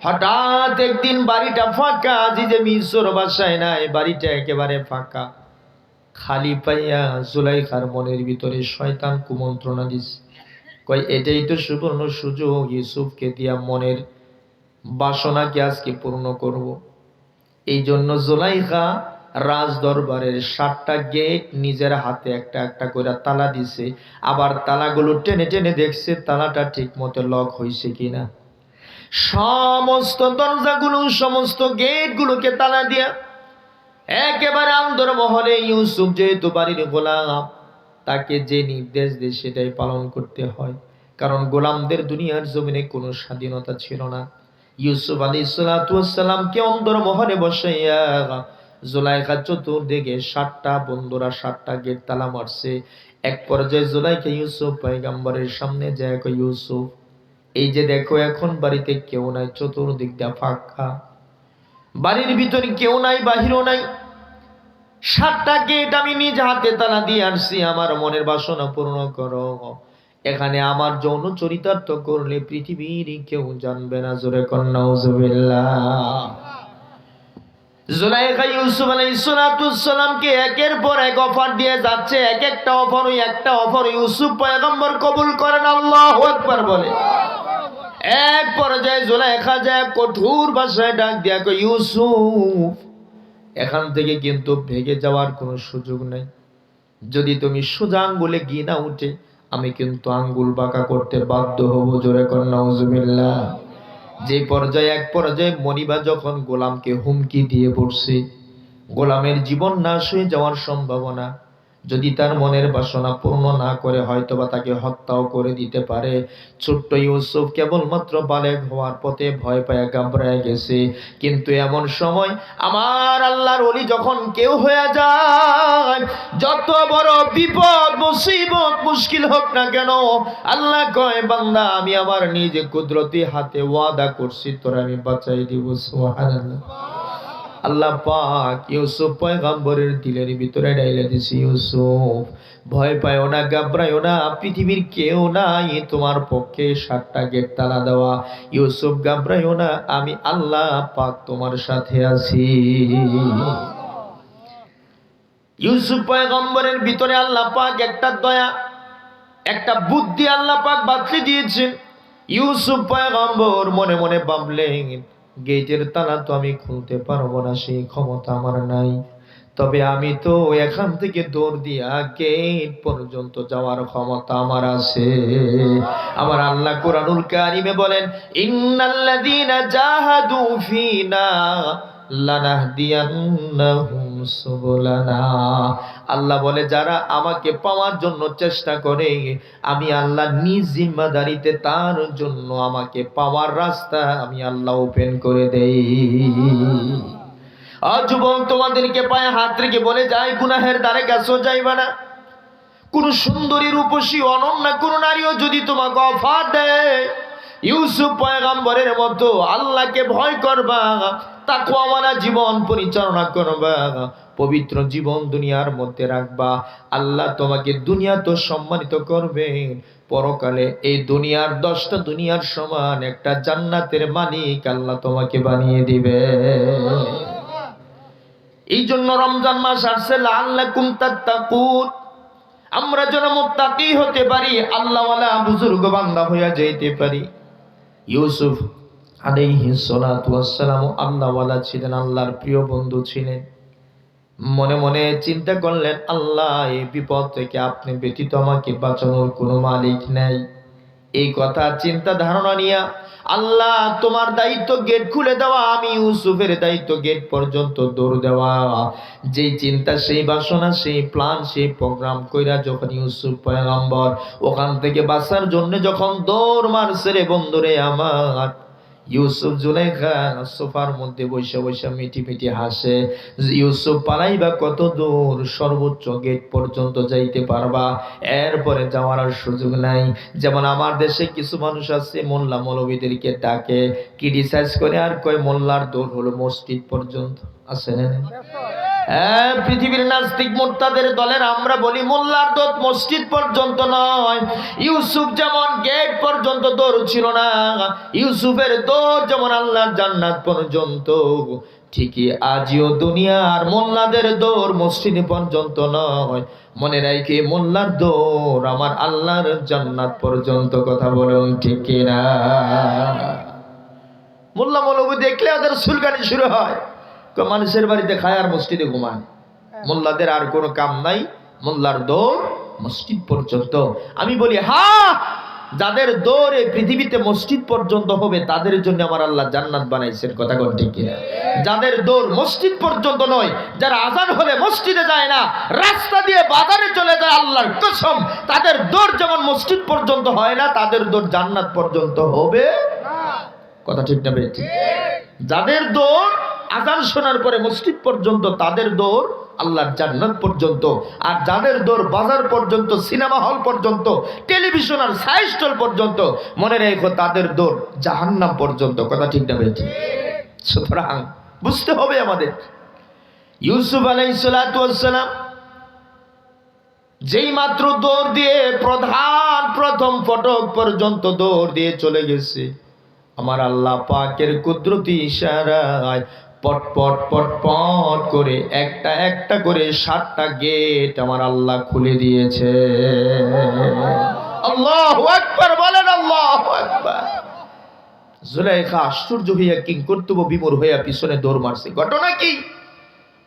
হঠাৎ একদিন বাড়িটা ফাঁকা, যে মিশর বাসায় নাই, বাড়িটা একেবারে ফাঁকা। খালি পাইয়া জুলাইখার মনের ভিতরে শয়তান কুমন্ত্রণা দিছে, কয় এটাই তো সুবর্ণ সুযোগ, ইউসুফকে দিয়া মনের বাসনাকে আজকে পূর্ণ করব। এই জন্য জুলাইখা রাজ দরবারের 7টা গেট নিজের হাতে একটা একটা করে তালা দিছে। আবার তালাগুলো টেনে টেনে দেখছে তালাটা ঠিক মতো লক হয়েছে কিনা। সমস্ত দরজাগুলো, সমস্ত গেটগুলোকে তালা দিয়া একেবারে আন্দর মহলে ইউসুফ যেহেতু বাড়ির গোলাম, তাকে যে নির্দেশ দেয় সেটাই পালন করতে হয়, কারণ গোলামদের দুনিয়ার জমিনে কোনো স্বাধীনতা ছিল না। ইউসুফ আলাইহিস সালাতু ওয়াস সালামকে অন্দর মহলে বসাইয়া জুলাইখা চতুর্দিকে 7টা বন্ধুরা 7টা গেট তালা মারছে। এক পর্যায়ে জুলাইখা ইউসুফ পয়গম্বরের সামনে যায়, কয় ইউসুফ, এই যে দেখো এখন বাড়িতে কেউ নাই, চতুর্দিক দিয়ে ফাঁকা, বাড়ির ভিতরে কেউ নাই, বাহিরও নাই, 7টা গেট আমি নিজ হাতে তালা দিয়ে আসছি, আমার মনের বাসনা পূর্ণ করো। এখানে আমার যৌন চরিতার্থ করলে পৃথিবীর কেউ জানবে না। জোরে কন্যা নাউজুবিল্লাহ। জুলাইখা ইউসুফ আলাইহিস সালামকে একের পর এক অফার দিয়ে যাচ্ছে, এক একটা অফার ইউসুফ পয়গম্বর কবুল করেন। আল্লাহু আকবার বলে। এক পর্যায়ে জুলাইখা যায় কঠোর ভাষায় ডাক দিয়া কয়, ইউসুফ, এখান থেকে কিন্তু ভেগে যাওয়ার কোনো সুযোগ নাই। যদি তুমি সোজা আঙ্গুলে ঘি না উঠে, আমি কিন্তু আঙ্গুল বাঁকা করতে বাধ্য হব। জোরে কন্যা নাউজুবিল্লাহ। যে পর্যায়ে এক পর্যায়ে মনিবা যখন গোলামকে হুমকি দিয়ে পড়ছে, গোলামের জীবন নাশ হয়ে যাওয়ার সম্ভাবনা, যদি তার মনের বাসনা পূর্ণ না করে হয়তোবা তাকে হত্যাও করে দিতে পারে। ছোট্ট ইউসুফ কেবলমাত্র বালেগ হওয়ার পথে ভয় পায় ঘাবড়ায় গেছে। কিন্তু এমন সময় আমার আল্লাহর ওলি যখন কেউ হয়ে যায়, যত বড় বিপদ মুসিবত মুশকিল হোক না কেন, আল্লাহ কয়, বান্দা আমি আমার নিজে কুদরতি হাতে ওয়াদা করছি তোরা আমি বাঁচাই দিব। সুবহানাল্লাহ। আল্লাহ পাক ইউসুফ পয়গম্বরের দিলের ভিতরে ডাইলা দিছি, ইউসুফ ভয় পায়ও না, ঘাবড়ায়ও না, পৃথিবীর কেউ নাই তোমার পক্ষে 7টা গেট তালা দেওয়া। ইউসুফ ঘাবড়ায়ও না, আমি আল্লাহ পাক তোমার সাথে আছি। ইউসুফ পয়গম্বরের ভিতরে আল্লাহ পাক একটা দয়া, একটা বুদ্ধি আল্লাহ পাক বাতলি দিয়েছেন। ইউসুফ পয়গম্বর মনে মনে ভাবলেন, গেটের তালা তো আমি খুলতে পারবো না, সেই ক্ষমতা আমার নাই, তবে আমি তো এখান থেকে দৌড় দিয়া গেট পর্যন্ত যাওয়ার ক্ষমতা আমার আছে। আমার আল্লাহ কুরআনুল কারীমে বলেন, ইন্নাল্লাযীনা জাহাদু ফীনা লানাহদিয়ান্নাহুম সুবুলানা। আল্লাহ বলে, যারা আমাকে পাওয়ার জন্য চেষ্টা করে, আমি আল্লাহ নিজ জিম্মাদারিতে তার জন্য আমাকে পাওয়ার রাস্তা আমি আল্লাহ ওপেন করে দেই। যুবক, তোমাদেরকে পায়ে হাত রেখে বলে যায়, গুনাহের দ্বারে কাছেও যাইবা না। কোন সুন্দরী রূপসী অনন্যা কোন নারীও যদি তোমাকে অফার দেয়, ইউসুফ পয়গম্বরের মতো আল্লাহকে ভয় করবা, তাকওয়াওয়ালা জীবন পরিচালনা করবা, পবিত্র জীবন দুনিয়ার মধ্যে রাখবা। আল্লাহ তোমাকে দুনিয়া তো সম্মানিত করবেন, পরকালে এই দুনিয়ার 10টা দুনিয়ার সমান একটা জান্নাতের মালিক আল্লাহ তোমাকে বানিয়ে দিবে। এই জন্য রমজান মাস আসছে, লাআল্লাকুম তাত্তাকুন, আমরা যেন মুত্তাকি হতে পারি, আল্লাহওয়ালা বুজুর্গ বান্দা হয়ে যেতে পারি। ইউসুফ আলাইহিস সালাতু ওয়াস সালাম আল্লাহওয়ালা ছিলেন, আল্লাহর প্রিয় বন্ধু ছিলেন। মনে মনে চিন্তা করলেন, আল্লাহ, এই বিপদ থেকে আপনি ব্যতীত আমাকে বাঁচানোর কোনো মালিক নাই। এই কথা চিন্তা ধারণা নিয়ে, আল্লাহ তোমার দায়িত্ব গেট খুলে দেওয়া, আমি ইউসুফের দায়িত্ব গেট পর্যন্ত দৌড় দেওয়া। যেই চিন্তা, সেই বাসনা, সেই প্ল্যান, সেই প্রোগ্রাম কইরা যখন ইউসুফ পয়গম্বর ওখান থেকে বাঁচার জন্য যখন দৌড় মারছে রে বন্ধুরে আমার, ইউসুফ জুলাইখা সোফার মধ্যে বসে বসে মিটি মিটি হাসে। ইউসুফ পালাইবা কত দূর, সর্বোচ্চ গেট পর্যন্ত যাইতে পারবা, এরপরে যাওয়ার আর সুযোগ নাই। যেমন আমার দেশে কিছু মানুষ আছে, মোল্লা মৌলবীদেরকে ডাকে, ক্রিটিসাইজ করে আর কয় মোল্লার দৌড় হলো মসজিদ পর্যন্ত। আছে না? হ্যাঁ, পৃথিবীর নাস্তিক মুরতাদের দলের আমরা বলি মোল্লার দৌড় মসজিদ পর্যন্ত নয়। ইউসুফ যেমন গেট পর্যন্ত দৌড় ছিল না, ইউসুফের দৌড় যেমন আল্লাহর জান্নাত পর্যন্ত, ঠিকই আজও দুনিয়ার মোল্লাদের দৌড় মসজিদ পর্যন্ত নয়। মনে রাখি, মোল্লার দৌড় আমার আল্লাহর জান্নাত পর্যন্ত। কথা বলুন ঠিক কিনা? মোল্লা মৌলবী দেখলে ওদের সুলকানি শুরু হয়, মানুষের বাড়িতে খায় আর মসজিদে ঘুমায়, মোল্লাদের আর কোনো কাম নাই, মোল্লার দৌড় মসজিদ পর্যন্ত। আমি বলি, হ্যাঁ, যাদের দৌড় এই পৃথিবীতে মসজিদ পর্যন্ত হবে তাদের জন্য আমার আল্লাহ জান্নাত বানাইছেন। কথা কোন ঠিক কিনা? যাদের দৌড় মসজিদ পর্যন্ত নয়, যারা আজান হলে মসজিদে যায় না, রাস্তা দিয়ে বাজারে চলে যায়, আল্লাহর কসম তাদের দৌড় যেমন মসজিদ পর্যন্ত হয় না, তাদের দৌড় জান্নাত পর্যন্ত হবে। কথা ঠিক না? ঠিক। যাদের দৌড় আজান শোনার পরে মসজিদ পর্যন্ত তাদের দৌড় আল্লাহর জান্নাত পর্যন্ত, আর যাদের দৌড় বাজার পর্যন্ত, সিনেমা হল পর্যন্ত, টেলিভিশন আর সাইস্টল পর্যন্ত, মনে রেখো তাদের দৌড় জাহান্নাম পর্যন্ত। কথা ঠিক না বেঠি? সুতরাং বুঝতে হবে আমাদের, ইউসুফ আলাইহিস সালাতু ওয়াস সালাম যেই মাত্র দৌড় দিয়ে প্রথম ফটক পর্যন্ত দৌড় দিয়ে চলে গেছে, আমার আল্লাহ পাকের কুদরতি ইশারায় পট পট পট পট করে একটা একটা করে 7টা গেট আমার আল্লাহ খুলে দিয়েছে। আল্লাহু আকবার বলেন, আল্লাহু আকবার। জুলাইখা আশ্চর্য হইয়া কিংকর্তব্য বিমূঢ় হইয়া পিছনে দৌড় মারছে। ঘটনা কি?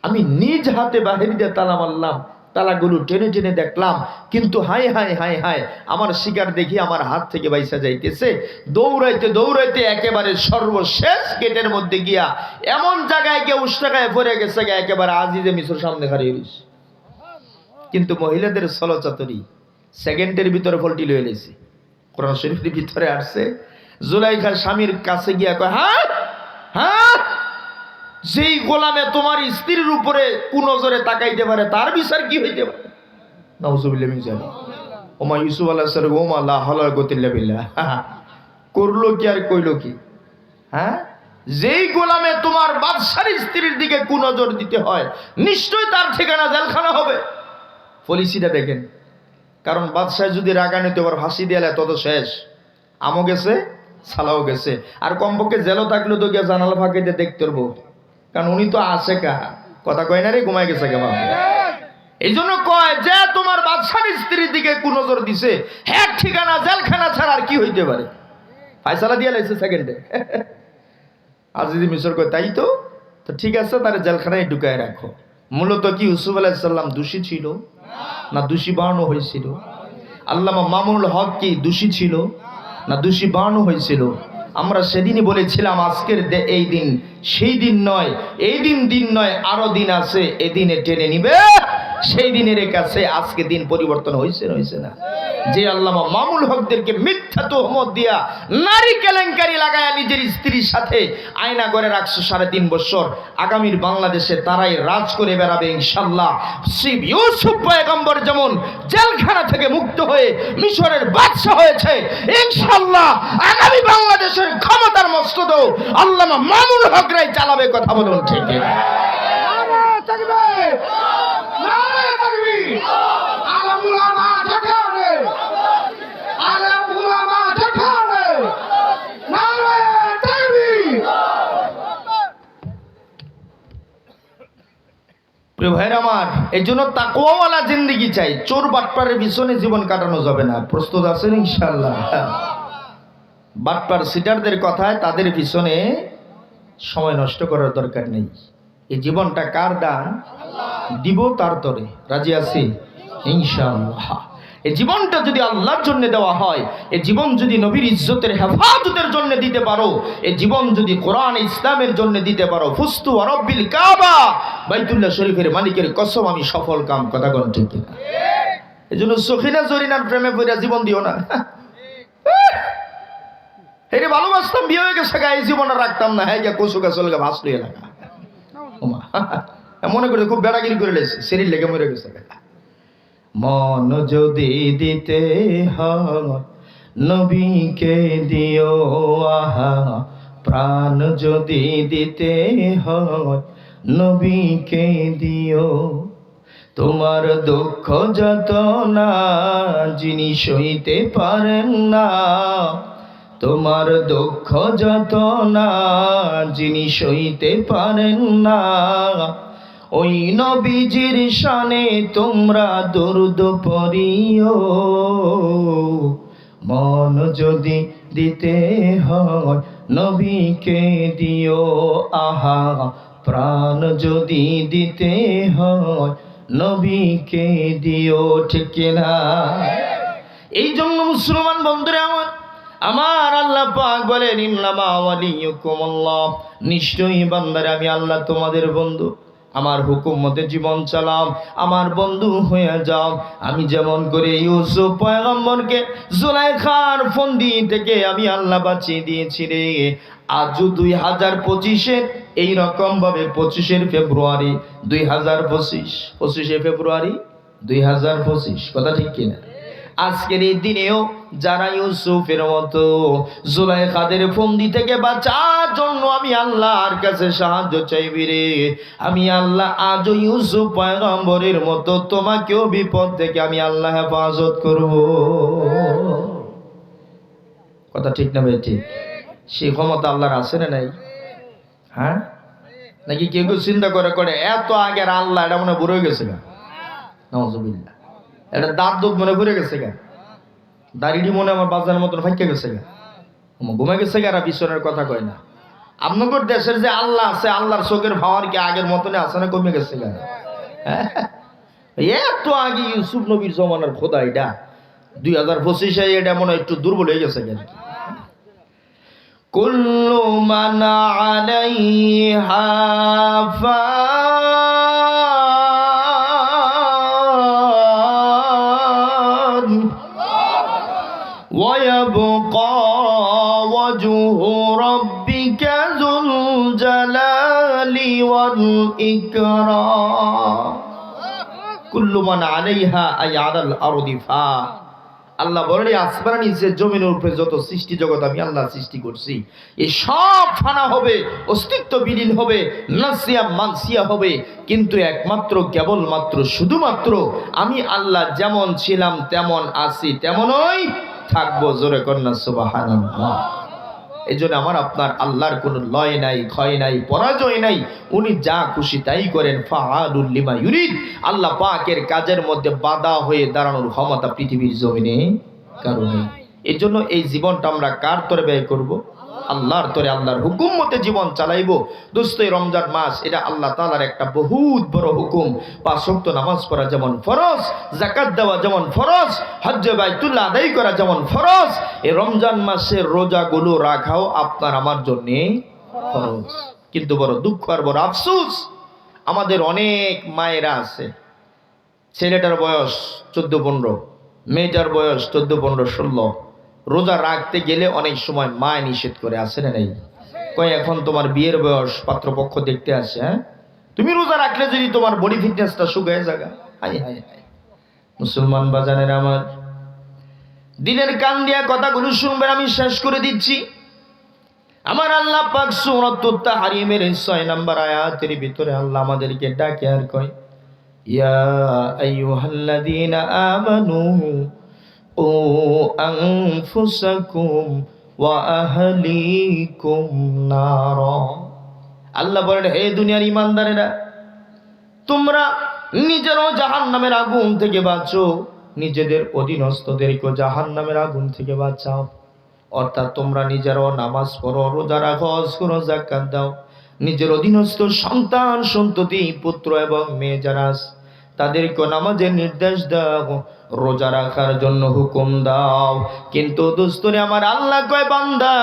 আমি নিজ হাতে বাহির দিয়ে তালা মারলাম, তালাগুলো টেনে টেনে দেখলাম, কিন্তু হাই হাই হাই হাই, আমার শিকার দেখি আমার হাত থেকে বাইসা যাইতেছে। দৌড়াইতে দৌড়াইতে একেবারে সর্বশেষ গেটের মধ্যে গিয়া এমন জায়গায় গিয়ে উষ্টাকায় পড়ে গেছে, একেবারে আজিজে মিশর সামনে খাড়িয়ে রয়েছে। কিন্তু মহিলাদের ছলচাতুরি সেকেন্ডের ভিতরে ফল্টি লয়ে লেছে। কোরআন শরীফের ভিতরে আসছে, জুলাইখার স্বামীর কাছে গিয়া কয়, হ্যাঁ হ্যাঁ, যেই গোলামে তোমার স্ত্রীর উপরে কুনজরে তাকাইতে পারে তার বিচার কি হইতে পারে? নাউজুবিল্লাহ মিন যালিক। ওমা ইউসুফ আলাইহিস সালাম ওমা লা হাওলা ওয়ালা কুওয়াতা ইল্লা বিল্লাহ করলো কি আর কইলো কি? হ্যাঁ, যেই গোলামে তোমার বাদশার স্ত্রীর দিকে কুনজর দিতে হয় নিশ্চয়ই তার ঠিকানা জেলখানা হবে। পলিসিটা দেখেন, কারণ বাদশাহ যদি রাগান্বিত আবার ফাঁসি দিয়ে তত শেষ, আমও গেছে সালাও গেছে, আর কমপক্ষে জেলও থাকলেও তো গিয়ে জানালা ফাঁকে দিয়ে দেখতে পারবো, কারণ উনি তো আছে কা কথা কয় না রে, ঘুমাই গেছে কেমন। এই জন্য কয় যে তোমার বাদশার স্ত্রীর দিকে কুনজর দিছে, হ্যাঁ ঠিকানা জেলখানা ছাড়া আর কি হইতে পারে? ফায়সালা দিয়ে লাইছে সেকেন্ডে। আর যদি মিশর কয় তাই তো ঠিক আছে, তার জেলখানায় ঢুকায় রাখো। মূলত কি ইউসুফ আলাইহিস সালাম দোষী ছিল না দোষী বানানো হয়েছিল? আল্লামা মামুনুল হক কি দোষী ছিল না দোষী বানানো হয়েছিল? আমরা সেদিনই বলেছিলাম আজকের এই দিন সেই দিন নয়, এই দিন নয়, আরো দিন আছে, এই দিনে টেনে নিবে সেই দিনের কাছে। আজকে দিন পরিবর্তন হয়েছে না? যে আল্লামা মামুনুল হকদেরকে মিথ্যা তুহমত দিয়া নারী কেলেঙ্কারি লাগায়া নিজের স্ত্রীর সাথে আয়না করে রাখছে 3.5 বছর, আগামীর বাংলাদেশে তারাই রাজ করে বেড়াবে ইনশাআল্লাহ। শিব ইউসুফ পয়গম্বর যেমন জেলখানা থেকে মুক্ত হয়ে মিশরের বাদশা হয়েছে, ইনশাআল্লাহ আগামী বাংলাদেশের ক্ষমতার মস্তদ আল্লামা মামুনুল হকরাই চালাবে। কথা বলুন ঠিক না? ভাইরা আমার, এই জন্য তাকওয়াওয়ালা জিন্দেগি চাই, চোর বাটপারের পিছনে জীবন কাটানো যাবে না। প্রস্তুত আছেন ইনশাআল্লাহ? বাটপার সিটারদের কথায় তাদের পিছনে সময় নষ্ট করার দরকার নেই। এই জীবনটা কার দান? দিব তার তরে। রাজি আছি ইনশাআল্লাহ? এই জীবনটা যদি আল্লাহর জন্য দেওয়া হয়, এই জীবন যদি নবীর ইজ্জতের হেফাজতের জন্য দিতে পারো, এই জীবন যদি কোরআন ইসলামের জন্য দিতে পারো, ফুস্তু ওয়া রাব্বিল কাবা, বাইতুল্লাহ শরীফের মালিকের কসম আমি সফল কাম। কথা কোন ঠিক না? এজন্য সখিনা জরিনার প্রেমে পড়ে জীবন দিও না। এরে ভালোবাসতাম, বিয়ে হয়ে গেছে, এই জীবন আর রাখতাম না। হ্যাঁ গিয়া কচু গাছ লাগা ভাসলো এলাকা, মনে করে খুব বেড়াগিরি করে লেছে, শরীর লেগে মরে গেছে। মন যদি দিতে হয় নবীকে দিও আহা, প্রাণ যদি দিতে হয় নবীকে দিও। তোমার দুঃখ যত না যিনি সইতে পারেন না, তোমার দুঃখ যত না যিনি সইতে পারেন না, ওই নবীজির শানে তোমরা দরুদ পড়িও। মন যদি দিতে হয় নবীকে দিও আহা, প্রাণ যদি দিতে হয় নবীকে দিও। ঠিক না? এই জন্য মুসলমান বন্ধুরা আমার আল্লাহ পাক বলেন, ইন্নামা ওয়ালিয়ুকুমুল্লাহ, নিশ্চয়ই বান্দারা আমি আল্লাহ তোমাদের বন্ধু। আমার হুকুম মতে জীবন চালাও, আমার বন্ধু হয়ে যাও। আমি যেমন করে ইউসুফ পয়গম্বরকে জুলাইখার ফন্দি থেকে আমি আল্লাহ বাঁচিয়ে দিয়েছি রে, আজও 2025-এর এইরকম ভাবে 25 ফেব্রুয়ারি 25 ফেব্রুয়ারি 2025, কথা ঠিক কিনা? আজকের এই দিনেও যারা ইউসুফের মতো জুলাইখাদের ফন্দি থেকে বাঁচার জন্য আমি আল্লাহর কাছে সাহায্য চাইবি রে, আমি আল্লাহ আজও ইউসুফ পয়গম্বরের মতো তোমাকেও বিপদ থেকে আমি আল্লাহ হেফাজত করব। কথা ঠিক না ভাই? ঠিক। সেই ক্ষমতা আল্লাহর আছে না নাই? হ্যাঁ, নাকি কেউ কেউ চিন্তা করে করে এত আগের আল্লাহ এটা মনে বুড়ে গেছে গা, নাউজুবিল্লাহ, এটা দাঁত দুধ মনে ঘুরে গেছে গা, দাড়িটি মনে আমার বাজারের মতন ফাইকে গেছে গা, ঘুমে গেছে গা, আর পিছনের কথা কয় না। আপনাদের দেশের যে আল্লাহ আছে, আল্লাহর চোখের ভাওয়ার কি আগের মতনে আছে না কমে গেছে গা? এত আগে ইউসুফ নবীর জমানার খোদা, এটা 2025 এটা মনে একটু দুর্বল হয়ে গেছে কেন? কুল্লু মান আলাইহা ফান ওয়া ইয়াবকা ওয়াজহু রাব্বিকা যুল জালালি ওয়াল ইকরাম। কুল্লু মান আলাইহা আই আলাল আরদি ফান। আল্লাহ বলেন আসমান নিচে জমিনের উপরে যত সৃষ্টি জগৎ আমি আল্লাহ সৃষ্টি করছি, এই সব ফানা হবে, অস্তিত্ব বিলীন হবে, নাসিয়া মানসিয়া হবে, কিন্তু একমাত্র কেবলমাত্র শুধুমাত্র আমি আল্লাহ যেমন ছিলাম তেমন আছি, তেমনই থাকবো। জোরে কন্যা সুবহানাল্লাহ। এই জন্য আমার আপনার আল্লাহর কোনো লয় নাই, ক্ষয় নাই, পরাজয় নাই। উনি যা খুশি তাই করেন, ফাআলুল লিমা ইউরিদ। আল্লাহ পাকের কাজের মধ্যে বাধা হয়ে দাঁড়ানোর ক্ষমতা পৃথিবীর জমিনে কারো নেই। এই জন্য এই জীবনটা আমরা কার তরে ব্যয় করব? আল্লাহর তরে, আল্লাহর হুকুম মতে জীবন চালাইবো। দোস্ত, রমজান মাস এটা আল্লাহ তাআলার একটা বহুত বড় হুকুম। 5 ওয়াক্ত নামাজ পড়া যেমন ফরজ, যাকাত দেওয়া যেমন ফরজ, হজ্জ বাইতুল্লাহ আদায় করা যেমন ফরজ, এই রমজান মাসের রোজাগুলো রাখাও আপনার আমার জন্য ফরজ। কিন্তু বড় দুঃখ আর বড় আফসোস, আমাদের অনেক মায়েরা আছে, ছেলেটার বয়স 14-15, মেয়েটার বয়স 14-15-16, রোজা রাখতে গেলে অনেক সময় মা নিষেধ করে, আসে না নাই? কয় এখন তোমার বিয়ের বয়স, পাত্রপক্ষ দেখতে আসে, হ্যাঁ তুমি রোজা রাখলে যদি তোমার বডি ফিটনেসটা শুকায় যাগা। হাই হাই হাই, মুসলমান বাজানের আমার দিনের কান দিয়া কথাগুলো শুনবেন, আমি শেষ করে দিচ্ছি। আমার আল্লাহ পাক সূরাতুত তাহরিমের 6 নম্বর আয়াতের ভিতরে আল্লাহ আমাদেরকে ডাকে আর কয়, ইয়া আইয়ুহাল্লাযীনা আমানু ও আনফুসাকুম ওয়া আহলিকুম নারা। আল্লাহ বলেন, হে দুনিয়ার ইমানদারেরা, তোমরা নিজেরও জাহান্নামের আগুন থেকে বাঁচো, নিজেদের অধীনস্থদেরকে জাহান্নামের আগুন থেকে বাঁচাও। অর্থাৎ তোমরা নিজেরাও নামাজ পড়ো, রোজা রাখো, হজ করো, যাকাত দাও, নিজের অধীনস্থ সন্তান সন্ততি পুত্র এবং মেয়ে যারা তাদেরকে নামাজের নির্দেশ দাও, রোজা রাখার জন্য হুকুম দাও। কিন্তু দোস্তরে আমার আল্লাহ কয়, বান্দা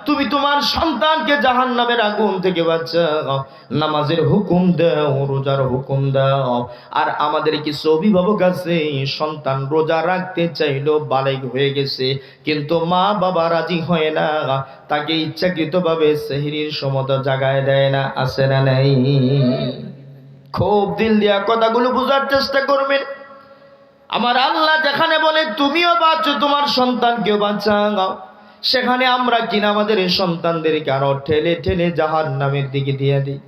তুমি তোমার সন্তানকে জাহান্নামের আগুন থেকে বাঁচাও, নামাজের হুকুম দাও, রোজার হুকুম দাও। আর আমাদের কিছু অভিভাবক আছে, সন্তান রোজা রাখতে চাইলেও বালেগ হয়ে গেছে, কিন্তু মা বাবা রাজি হয় না, তাকে ইচ্ছাকৃতভাবে সেহরির সমত জাগায় দেয় না, আছে না নাই? খুব দিল দিয়া কথাগুলো বোঝার চেষ্টা করবেন। আমার আল্লাহ যেখানে বলে তুমিও বাঁচো, তোমার সন্তানকেও বাঁচাও, সেখানে আমরা কিনা আমাদের এই সন্তানদেরকে আরো ঠেলে ঠেলে জাহান্নামের দিকে দিয়ে দিই।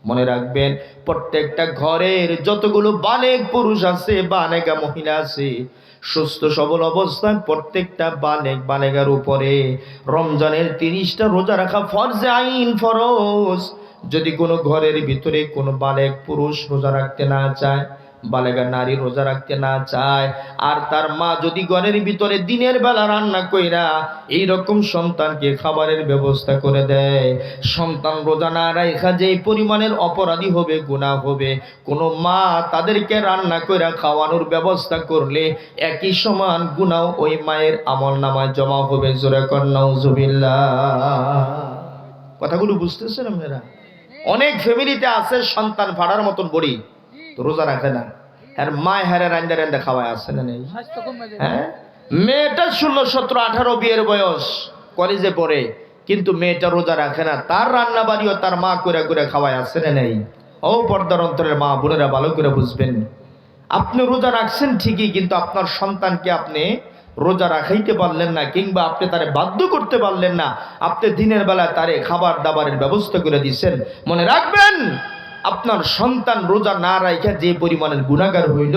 মনে রাখবেন, প্রত্যেকটা ঘরের যতগুলো বালেগ পুরুষ আছে, বালেগা মহিলা আছে, সুস্থ সবল অবস্থায় প্রত্যেকটা বালেগার উপরে রমজানের 30টা রোজা রাখা ফরজে আইন, ফরজ। যদি কোনো ঘরের ভিতরে কোনো বালেগ পুরুষ রোজা রাখতে না চায়, বালেগা নারী রোজা রাখতে না চায়, আর তার মা যদি ঘরের ভিতরে দিনের বেলা রান্না কইরা এইরকম সন্তানকে খাবারের ব্যবস্থা করে দেয়, সন্তান রোজা না রাখা যে পরিমাণের অপরাধী হবে, গুনাহ হবে, কোনো মা তাদেরকে রান্না কইরা খাওয়ানোর ব্যবস্থা করলে একই সমান গুনাহ ওই মায়ের আমলনামায় জমা হবে। জোরে কর নাউজুবিল্লাহ। কথাগুলো বুঝতেছেন আপনারা? অনেক ফ্যামিলিতে আছে সন্তান ফাড়ার মতন বড়ি, তো রোজা রাখে না, আর মায় হারে রান্দা রান্দা খাওয়ায়, আছে না নেই? হ্যাঁ, মেয়েটা 16, 17, 18 বিয়ের বয়স, কলেজে পড়ে, কিন্তু মেয়েটা রোজা রাখে না, তার রান্না বাড়িও তার মা করে করে খাওয়ায়, আছে না নেই? ও পর্দার অন্তরের মা বোনেরা ভালো করে বুঝবেন, আপনি রোজা রাখছেন ঠিকই, কিন্তু আপনার সন্তানকে আপনি রোজা রাখাইতে পারলেন না, কিংবা আপনি তারে বাধ্য করতে পারলেন না। আপনি দিনের বেলা তারে খাবার দাবারের ব্যবস্থা করে দিচ্ছেন, মনে রাখবেন আপনার সন্তান রোজা না রাখা যে পরিমাণের গুনাহগার হইল,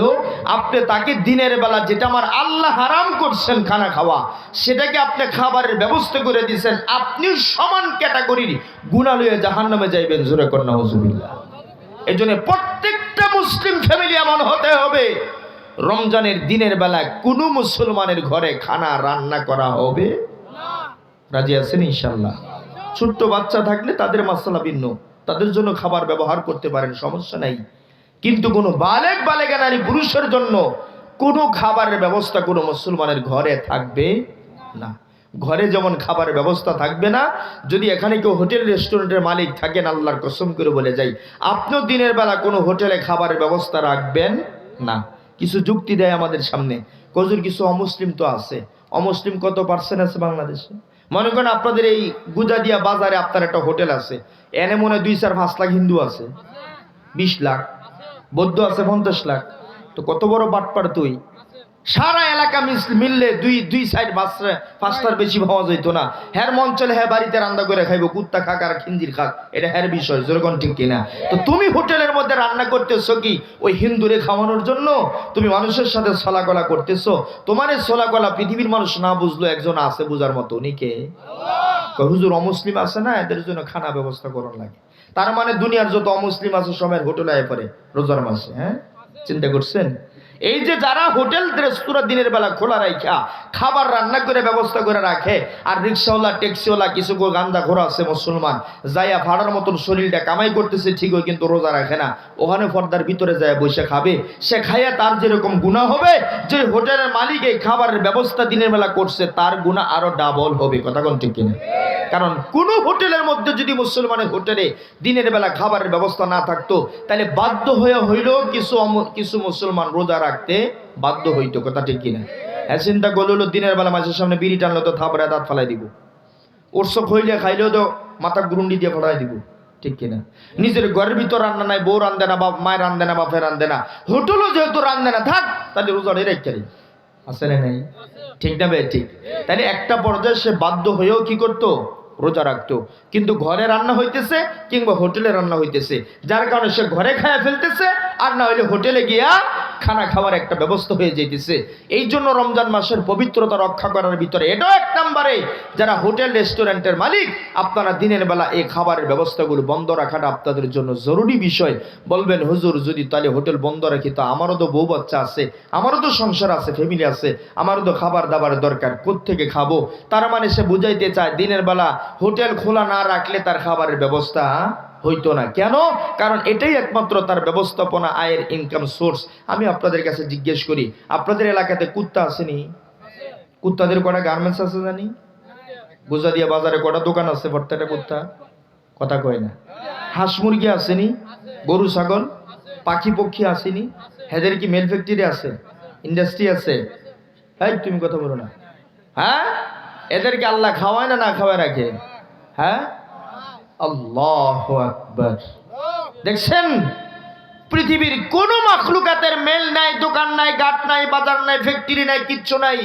আপনি তাকে দিনের বেলা যেটা আমার আল্লাহ হারাম করছেন খানা খাওয়া, সেটাকে আপনি খাবারের ব্যবস্থা করে দিচ্ছেন, আপনি সমান ক্যাটাগরির গুনাহ লইয়া জাহান্নামে যাইবেন। জোরে কর নাউজুবিল্লাহ। এই জন্য প্রত্যেকটা মুসলিম ফ্যামিলি এমন হতে হবে, রমজানের দিনের বেলায় কোনো মুসলমানের ঘরে খানা রান্না করা হবে না। রাজি আছেন ইনশাআল্লাহ? ছোট্ট বাচ্চা থাকলে তাদের মাসালা ভিন্ন, তাদের জন্য খাবার ব্যবহার করতে পারেন, সমস্যা নাই, কিন্তু কোনো বালেগা নারী পুরুষের জন্য কোনো খাবারের ব্যবস্থা কোনো মুসলমানের ঘরে থাকবে না। ঘরে যেমন খাবারের ব্যবস্থা থাকবে না, যদি এখানে কেউ হোটেল রেস্টুরেন্টের মালিক থাকেন, আল্লাহর কসম করে বলে যাই, আপনিও দিনের বেলা কোনো হোটেলে খাবারের ব্যবস্থা রাখবেন না। কিছু যুক্তি দেয় আমাদের সামনে, কজুর কিছু অমুসলিম তো আছে, অমুসলিম কত পার্সেন্ট আছে বাংলাদেশে? মনে করেন আপনাদের এই গুজাদিয়া বাজারে আপনার একটা হোটেল আছে, এনে মনে 2-4-5 লাখ হিন্দু আছে, 20 লাখ বৌদ্ধ আছে, 50 লাখ, তো কত বড় বাটপার তুই? সারা এলাকা মিললে দুই সাইড 5টার বেশি পাওয়া যেত না। হ্যার মন চলে হ্যাঁ বাড়িতে রান্না করে খাইবো, কুত্তা খাক আর খিঞ্জির খাক, এটা হ্যার বিষয়, যেরকম ঠিক কিনা? তো তুমি হোটেলের মধ্যে রান্না করতেছো কি ওই হিন্দুরে খাওয়ানোর জন্য? তুমি মানুষের সাথে ছলাকলা করতেছো, তোমার এই ছলাকলা পৃথিবীর মানুষ না বুঝলো একজন আছে বুঝার মতো, উনি কে? হুজুর অমুসলিম আছে না, এদের জন্য খানা ব্যবস্থা করার লাগে। তার মানে দুনিয়ার যত অমুসলিম আছে সবের হোটেলে আয় পড়ে রোজার মাসে। হ্যাঁ, চিন্তা করছেন? এই যে যারা হোটেল রেস্তোরাঁ দিনের বেলা খোলা রাখা খাবার রান্না করে ব্যবস্থা করে রাখে, আর রিক্সাওয়ালা ট্যাক্সিওয়ালা কিছু গান্দা ঘোরা আছে মুসলমান, যাইয়া ভাড়ার মতন শরীরটা কামাই করতেছে ঠিকই, কিন্তু রোজা রাখে না, ওখানে পর্দার ভিতরে যায় বসে খাবে, সে খাইয়া তার যেরকম গুনাহ হবে, যে হোটেলের মালিক এই খাবারের ব্যবস্থা দিনের বেলা করছে তার গুনাহ আরো ডাবল হবে। কথা কোন ঠিক কিনা? কারণ কোন হোটেলের মধ্যে যদি মুসলমানের হোটেলে দিনের বেলা খাবারের ব্যবস্থা না থাকতো, তাহলে বাধ্য হয়ে হইলেও কিছু মুসলমান রোজা রাখতে বাধ্য হইতো। কথা ঠিক কিনা? চিন্তা করলো দিনের বেলা মাঝের সামনে বিড়ি টানলো তো থাপড়ে দাঁত ফালাই দিব, ওরসব হইলে খাইলেও তো মাথা গুরুন্ডি দিয়ে ফলাই দিব, ঠিক কিনা? নিজের ঘরের ভিতর রান্না নাই, বউ রান্ধে না, বাপ মায়ের রান্ধে না, বাপের রান্ধে না, হোটেলও যেহেতু রান্ধে না, থাক তাহলে রোজা রেখে আছে না নাই? ঠিক না ভাই? ঠিক। তাহলে একটা পর্যায়ে সে বাধ্য হয়েও কি করতো? রোজা রাখতো। কিন্তু ঘরে রান্না হইতেছে কিংবা হোটেলে রান্না হইতেছে, যার কারণে সে ঘরে খায়া ফেলতেছে, আর না হইলে হোটেলে গিয়া খানা খাওয়ার একটা ব্যবস্থা হয়ে যেতেছে। এই জন্য রমজান মাসের পবিত্রতা রক্ষা করার ভিতরে এটাও এক নম্বরে, যারা হোটেল রেস্টুরেন্টের মালিক, আপনারা দিনের বেলা এই খাবারের ব্যবস্থাগুলো বন্ধ রাখাটা আপনাদের জন্য জরুরি বিষয়। বলবেন হুজুর যদি তাহলে হোটেল বন্ধ রাখি, তো আমারও তো বউ বাচ্চা আছে, আমারও তো সংসার আছে, ফ্যামিলি আছে, আমারও তো খাবার দাবার দরকার, কোত্থেকে খাবো? তার মানে সে বুঝাইতে চায় দিনের বেলা হোটেল খোলা না রাখলে তার খাবারের ব্যবস্থা হইতো না। কেন? কারণ এটাই একমাত্র তার ব্যবস্থাপনা, আয়ের ইনকাম সোর্স। আমি আপনাদের কাছে জিজ্ঞেস করি, আপনাদের এলাকাতে কুত্তা আসেনি? কুত্তাদের কটা গার্মেন্টস আছে জানি? গুজাদিয়া বাজারে কটা দোকান আছে প্রত্যেকটা কুত্তা? কথা কয় না। হাঁস মুরগি আসেনি? গরু ছাগল পাখি পক্ষী আসেনি? এদের কি মেল ফ্যাক্টরি আছে, ইন্ডাস্ট্রি আছে? হ্যাঁ, তুমি কথা বলো না। হ্যাঁ, এদেরকে আল্লাহ খাওয়ায় না না খাওয়ায় রাখে? হ্যাঁ, আল্লাহু আকবার। দেখছেন পৃথিবীর কোন মাখলুকাতের মেল নাই, দোকান নাই, ঘাট নাই, বাজার নাই, ফ্যাক্টরি নাই, কিচ্ছু নাই,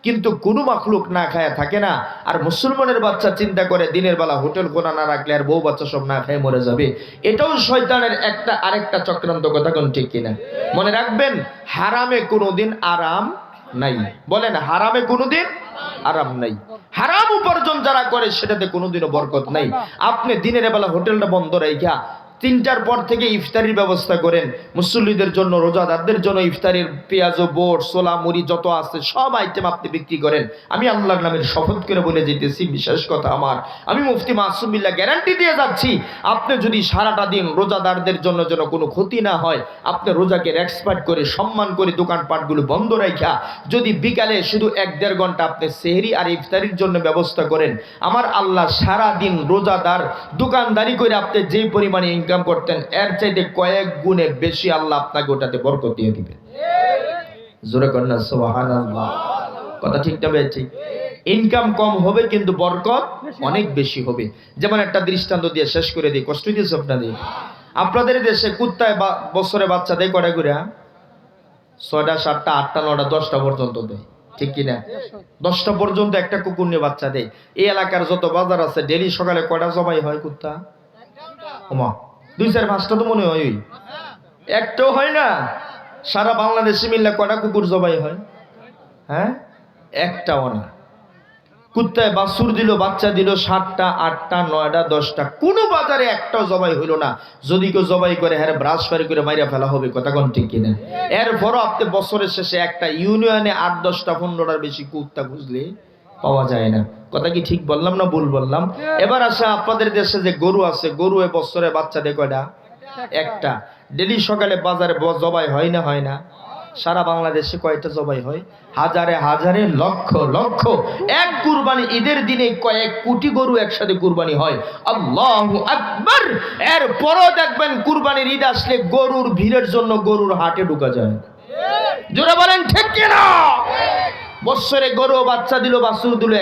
কিন্তু কোনো মাখলুক না খায়া থাকে না। আর মুসলমানের বাচ্চা চিন্তা করে দিনের বেলা হোটেল খোলা না রাখলে আর বউ বাচ্চা সব না খেয়ে মরে যাবে। এটাও শয়তানের একটা আরেকটা চক্রান্ত। কথা কোন ঠিক কিনা? মনে রাখবেন, হারামে কোনোদিন আরাম নাই। বলেন, হারামে কোনোদিন আরাম নাই। হারাম উপার্জন যারা করে সেটাতে কোনোদিনও বরকত নাই। আপনি দিনের বেলা হোটেলটা বন্ধ রাইখা 3টার পর থেকে ইফতারির ব্যবস্থা করেন। মুসল্লিদের জন্য, রোজাদারদের জন্য ইফতারির পেঁয়াজ ও বোট, ছোলা, মুড়ি যত আছে সব আইটেম আপনি বিক্রি করেন। আমি আল্লাহর নামের শপথ করে বলে যেতেছি, বিশেষ কথা আমার, আমি মুফতি মাসুম বিল্লাহ গ্যারান্টি দিয়ে যাচ্ছি, আপনি যদি সারাটা দিন রোজাদারদের জন্য যেন কোনো ক্ষতি না হয়, আপনি রোজাকে এক্সপার্ট করে সম্মান করে দোকানপাটগুলো বন্ধ রাখা যদি বিকালে শুধু 1-1.5 ঘন্টা আপনি সেহরি আর ইফতারির জন্য ব্যবস্থা করেন, আমার আল্লাহ সারা দিন রোজাদার দোকানদারি করে আপনি যে পরিমাণে ইনকাম করতেন এর চাইতে কয়েক গুণে বেশি আল্লাহ আপনাকে ওটাতে বরকত দিয়ে দিবেন। জোরে কন্যা সুবহানাল্লাহ। কথা ঠিক না ভাই? ঠিক। ইনকাম কম হবে কিন্তু বরকত অনেক বেশি হবে। যেমন একটা দৃষ্টান্ত দিয়ে শেষ করে দিই, কষ্ট দিয়েছে আপনাদের। আপনাদের দেশে কুত্তায় বছরে বাচ্চা দেয় কটা করে? 6টা, 7টা, 8টা, 9টা, 10টা পর্যন্ত দেয়, ঠিক কিনা? 10টা পর্যন্ত একটা কুকুর নিয়ে বাচ্চা দেয়। এই এলাকার যত বাজার আছে ডেলি সকালে কটা জবাই হয় কুত্তা? ওমা, 2-4-5টা তো মনে হয়। একটাও হয় না। সারা বাংলাদেশে মিললে কটা কুকুর জবাই হয়? হ্যাঁ, একটাও না। কুত্তায় বাছুর দিল, বাচ্চা দিল 7টা, 8টা, 9টা, 10টা, কোনো বাজারে একটাও জবাই হইল না। যদি কেউ জবাই করে হ্যাঁ ব্রাশ ফারি করে মাইরা ফেলা হবে, কথা কোন ঠিক কিনা? এরপরও আপনি বছরের শেষে একটা ইউনিয়নে 8-10টা, 15টার বেশি কুত্তা খুঁজলে পাওয়া যায় না। কথা কি ঠিক বললাম না ভুল বললাম? এবার আসা আপনাদের দেশে যে গরু আছে, গরু এ বছরে বাচ্চা দেয় কয়টা? একটা। ডেলি সকালে বাজারে জবাই হয় না হয় না? সারা বাংলাদেশে কয়টা জবাই হয়? হাজারে হাজারে, লক্ষ লক্ষ। এক কুরবানি ঈদের দিনে কয়েক কোটি গরু একসাথে কুরবানি হয়। আল্লাহু আকবার। এরপরও দেখবেন কুরবানির ঈদ আসলে গরুর ভিড়ের জন্য গরুর হাটে ঢোকা যায়। জোরে বলেন ঠিক কিনা? বছরে গরু বাচ্চা দিল, বাছুর দিল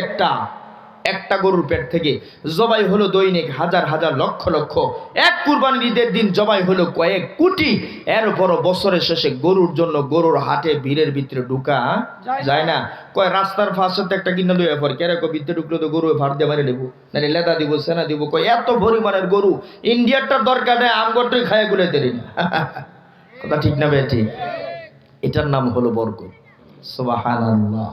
একটা গরুর পেট থেকে জবাই হলো দৈনিক হাজার হাজার, লক্ষ লক্ষ। এক কুরবানির ঈদের দিন জবাই হলো কয়েক কোটি। এরপরও বছরের শেষে গরুর জন্য গরুর হাটে ভিড়ের ভিতরে ঢুকা যায় না। কয় রাস্তার ফাঁসতে একটা কিনা লইয়া পর কেরকম ভিতরে ঢুকলে তো গরু ভাড় দিয়ে মারি নেবো, নাহলে লেদা দিব, সেনা দিব। কয় এত পরিমাণের গরু, ইন্ডিয়ারটার দরকার নেই, আমগরটাই খায় গুলে দেরি না। কথা ঠিক না ভাই? ঠিক। এটার নাম হলো বরকত। সুবহানাল্লাহ।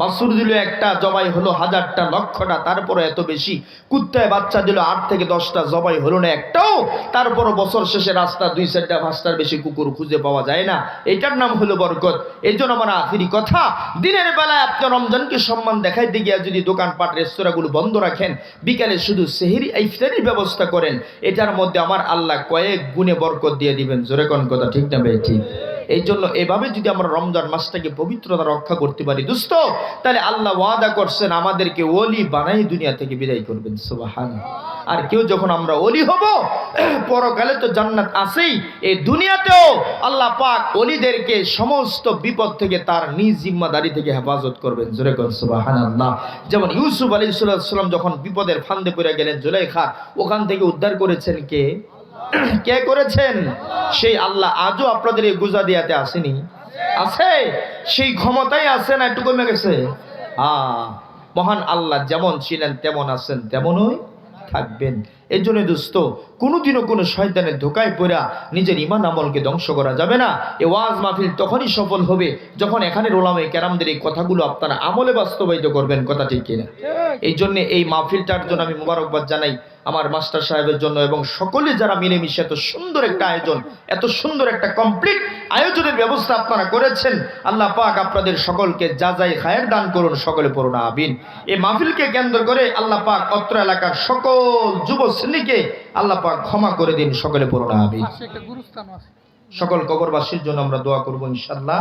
বাছুর দিল একটা, জবাই হলো হাজারটা, লক্ষটা, তারপরে এত বেশি। কুত্তায় বাচ্চা দিল 8 থেকে 10টা, জবাই হলো না একটাও। তারপরও বছর শেষে রাস্তা 2-4টা, 5টার বেশি কুকুর খুঁজে পাওয়া যায় না। এটার নাম হলো বরকত। এই জন্য আমার আখিরি কথা, দিনের বেলায় আপনি রমজানকে সম্মান দেখাইতে গিয়ে যদি দোকানপাট রেস্তোরাঁগুলো বন্ধ রাখেন, বিকালে শুধু সেহরি ইফতারির ব্যবস্থা করেন, এটার মধ্যে আমার আল্লাহ কয়েক গুণে বরকত দিয়ে দিবেন। জোরে কোন কথা ঠিক না ভাই? ঠিক। এই জন্য এভাবে যদি আমরা রমজান মাসটাকে পবিত্রতা রক্ষা করতে পারি দোস্ত, তাহলে আল্লাহ ওয়াদা করছেন আমাদেরকে ওলি বানাই দুনিয়া থেকে বিদায় করবেন। সুবহানাল্লাহ। আর কেউ যখন আমরা ওলি হব, পরকালে তো জান্নাত আছেই, এই দুনিয়াতেও আল্লাহ পাক ওলিদেরকে সমস্ত বিপদ থেকে তার নিজ জিম্মাদারি থেকে হেফাজত করবেন। জোরে কোন সুবহানাল্লাহ। যেমন ইউসুফ আলাইহিস সালাম যখন বিপদের ফান্দে পড়ে গেলেন, জুলাইখা ওখান থেকে উদ্ধার করেছেন কে? কে করেছেন? সেই আল্লাহ আজও আপনাদের এই গুজা দিয়াতে আসেনি? আছে। সেই ক্ষমতাই আছে না একটু কমে গেছে? মহান আল্লাহ যেমন ছিলেন তেমন আছেন, তেমনই থাকবেন। এই জন্য দোস্ত, কোনোদিনও কোনো শয়তানের ধোকায় পড়া নিজের ঈমান আমলকে ধ্বংস করা যাবে না। এই ওয়াজ মাহফিল তখনই সফল হবে যখন এখানের ওলামায়ে কেরামদের এই কথাগুলো আপনারা আমলে বাস্তবায়িত করবেন। কথা ঠিক কিনা? এই জন্য এই মাহফিলটার জন্য আমি মোবারকবাদ জানাই আমার মাস্টার সাহেবের জন্য, এবং সকলে যারা মিলেমিশে এত সুন্দর একটা আয়োজন, এত সুন্দর একটা কমপ্লিট আয়োজনের ব্যবস্থা আপনারা করেছেন। আল্লাহ পাক আপনাদের সকলকে যাজাই খায়ের দান করুন, সকলে পড়ুন আমিন। এই মাহফিলকে কেন্দ্র করে আল্লাহ পাক অত্র এলাকার সকল যুব শ্রেণীকে আল্লাহ পাক ক্ষমা করে দিন, সকলে পড়ুন আমিন। সকল কবরবাসীর জন্য আমরা দোয়া করবো ইনশাআল্লাহ।